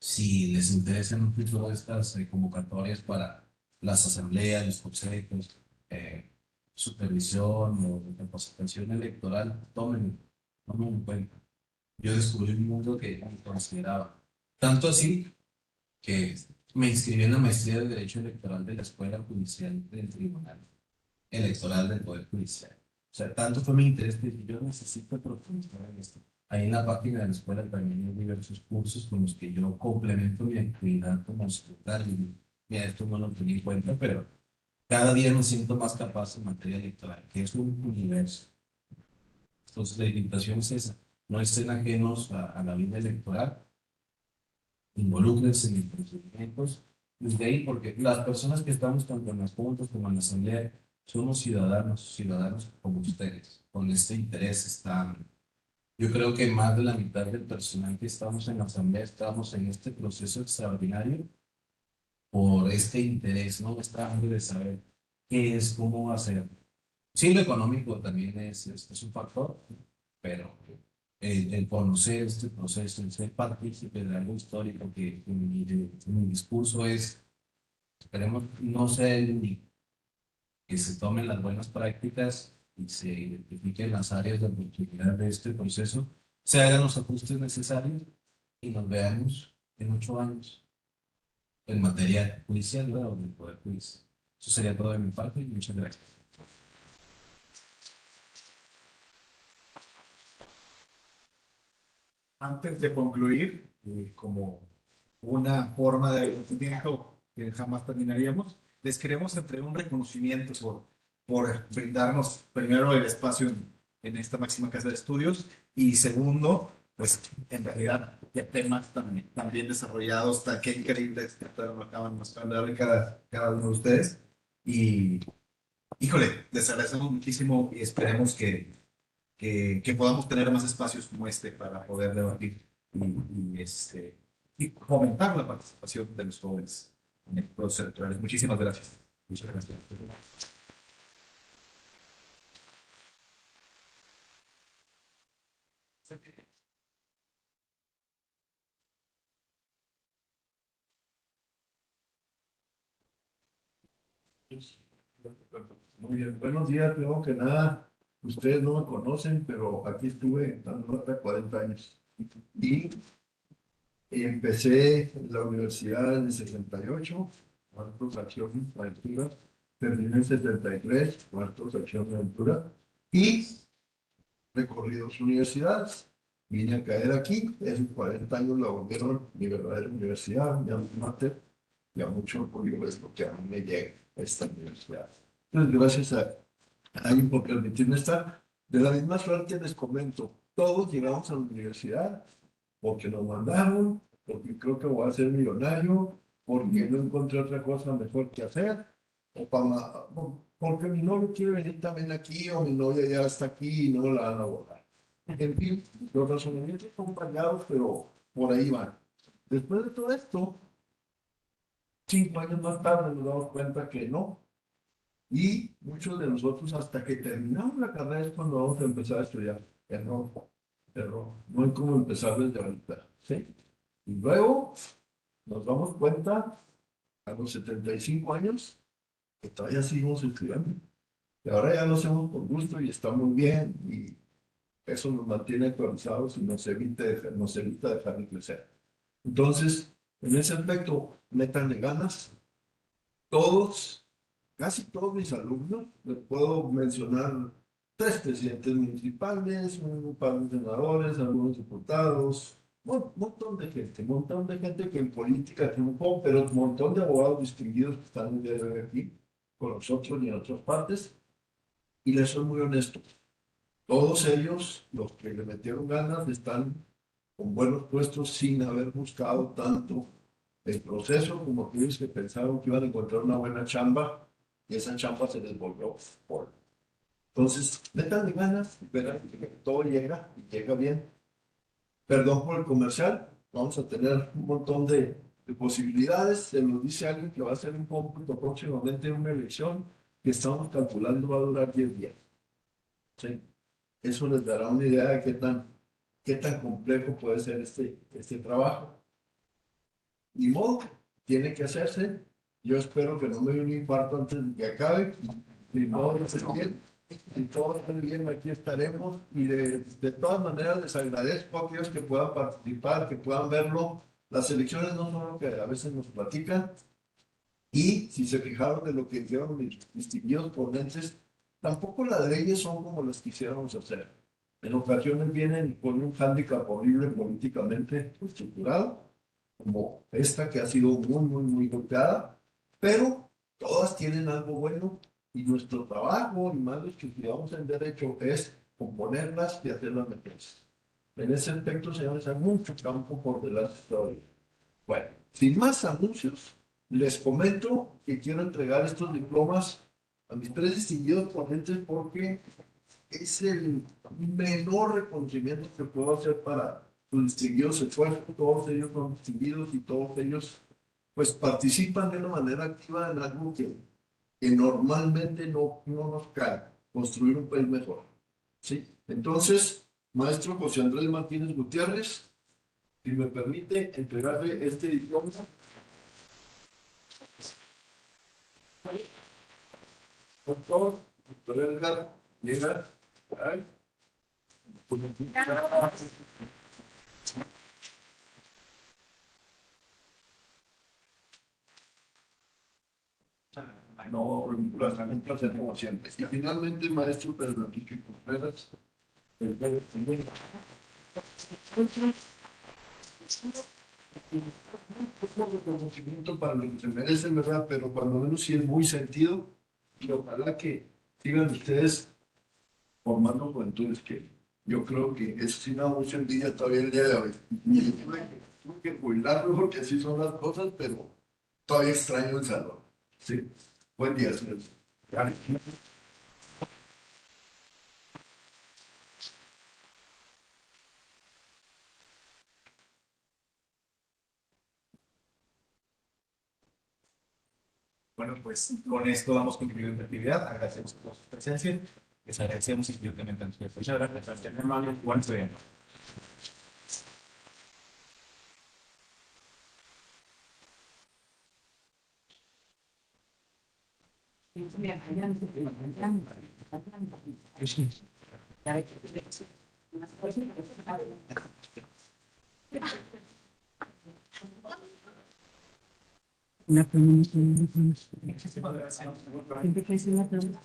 Si les interesan un poquito estas convocatorias para las asambleas, los consejos, eh, supervisión o capacitación electoral, tomen en cuenta. Yo descubrí un mundo que no consideraba. Tanto así que me inscribí en la maestría de Derecho Electoral de la Escuela Judicial del Tribunal Electoral del Poder Judicial. O sea, tanto fue mi interés que dije, yo necesito profundizar en esto. Ahí en la página de la escuela también hay diversos cursos con los que yo complemento mi actividad como secretario. Mira, esto no lo tenía en cuenta, pero cada día me siento más capaz en materia electoral, que es un universo. Entonces, la invitación es esa. No estén ajenos a la vida electoral, involúcrense en los procedimientos. Desde ahí, porque las personas que estamos tanto en las juntas como en la asamblea, somos ciudadanos como ustedes, con este interés están. Yo creo que más de la mitad del personal que estamos en la asamblea estamos en este proceso extraordinario por este interés, ¿no? Esta hambre de saber qué es, cómo va a ser. Sí, lo económico también es un factor, pero el conocer este proceso, el ser partícipe de algo histórico que mi discurso es, esperemos no ser el único, que se tomen las buenas prácticas y se identifiquen las áreas de oportunidad de este proceso, se hagan los ajustes necesarios y nos veamos en 8 años en materia judicial, ¿verdad? O del Poder Judicial. Eso sería todo de mi parte y muchas gracias. Antes de concluir, como una forma de agradecimiento que jamás terminaríamos, les queremos entregar un reconocimiento por brindarnos primero el espacio en esta máxima casa de estudios y segundo, pues en realidad ya temas también desarrollados, qué increíbles que acaban de hablar cada uno de ustedes. Y híjole, les agradecemos muchísimo y esperemos que podamos tener más espacios como este para poder debatir y fomentar la participación de los jóvenes en el proceso electoral. Muchísimas gracias. Muchas gracias. Muy bien, buenos días, primero que nada, ustedes no me conocen, pero aquí estuve dando nota 40 años y empecé la universidad en el 68, cuartos acción de aventura, terminé en 73, cuartos acción de aventura y recorrí 2 universidades. Vine a caer aquí, esos 40 años la volvieron mi verdadera universidad, mi alma mater, y a mucho orgullo es lo que a mí me llega a esta universidad. Entonces, gracias a alguien por permitirme estar. De la misma suerte les comento, todos llegamos a la universidad porque nos mandaron, porque creo que voy a ser millonario, porque no encontré otra cosa mejor que hacer, o porque mi novio quiere venir también aquí, o mi novia ya está aquí y no la van a votar. En fin, los razonamientos son variados, pero por ahí van. Después de todo esto, 5 años más tarde nos damos cuenta que no. Y muchos de nosotros, hasta que terminamos la carrera, es cuando vamos a empezar a estudiar. Error, error. No hay como empezar desde ahorita. ¿Sí? Y luego nos damos cuenta, a los 75 años, que todavía seguimos estudiando. Y ahora ya lo hacemos por gusto y está muy bien. Y eso nos mantiene actualizados y nos evita dejar de crecer. Entonces, en ese aspecto, métanle ganas. Todos, casi todos mis alumnos, les puedo mencionar 3 presidentes municipales, un par de senadores, algunos diputados, un montón de gente que en política triunfó, pero un montón de abogados distinguidos que están el día de hoy aquí con nosotros y en otras partes. Y les soy muy honesto, todos ellos, los que le metieron ganas, están con buenos puestos sin haber buscado tanto el proceso como aquellos que pensaron que iban a encontrar una buena chamba y esa chamba se les volvió por. Entonces, metan ganas, verán que todo llega y llega bien. Perdón por el comercial, vamos a tener un montón de posibilidades. Se nos dice alguien que va a hacer un cómputo próximamente en una elección que estamos calculando va a durar 10 días. ¿Sí? Eso les dará una idea de qué tan complejo puede ser este trabajo. Ni modo, tiene que hacerse. Yo espero que no me dé un infarto antes de que acabe. Ni modo, no esté bien. Si todo está bien, aquí estaremos. Y de todas maneras, les agradezco a aquellos que puedan participar, que puedan verlo. Las elecciones no son lo que a veces nos platican. Y si se fijaron de lo que hicieron mis distinguidos ponentes, tampoco las leyes son como las quisiéramos hacer. En ocasiones vienen con un hándicap horrible políticamente estructurado, como esta que ha sido muy golpeada, pero todas tienen algo bueno y nuestro trabajo, y más los que estudiamos en Derecho, es componerlas y hacerlas mejores. En ese aspecto, señores, hay mucho campo por delante todavía. Bueno, sin más anuncios, les comento que quiero entregar estos diplomas a mis 3 distinguidos ponentes porque es el menor reconocimiento que puedo hacer para los distinguidos esfuerzos. Todos ellos son distinguidos y todos ellos pues participan de una manera activa en algo que normalmente no nos cae, construir un país mejor. ¿Sí? Entonces, maestro José Andrés Martínez Gutiérrez, si me permite entregarle este diploma. Doctor Edgar, llega. Ay. No, un placer como siempre. Y finalmente, maestro Pedro Enrique Contreras, el reconocimiento para lo que se merecen, ¿verdad? Pero cuando menos sí es muy sentido y ojalá que sigan ustedes formando juventudes que yo creo que eso sí me da mucha envidia todavía el día de hoy. Y tuve que jubilarme porque así son las cosas, pero todavía extraño el salón. Sí. Buen día, señor. Bueno, pues con esto damos concluido la actividad. Agradecemos por su presencia. Les agradecemos infinitamente a ustedes. Muchas gracias, hermano. Buen día. Una pregunta. Muchísimas gracias. Siempre que es una pregunta.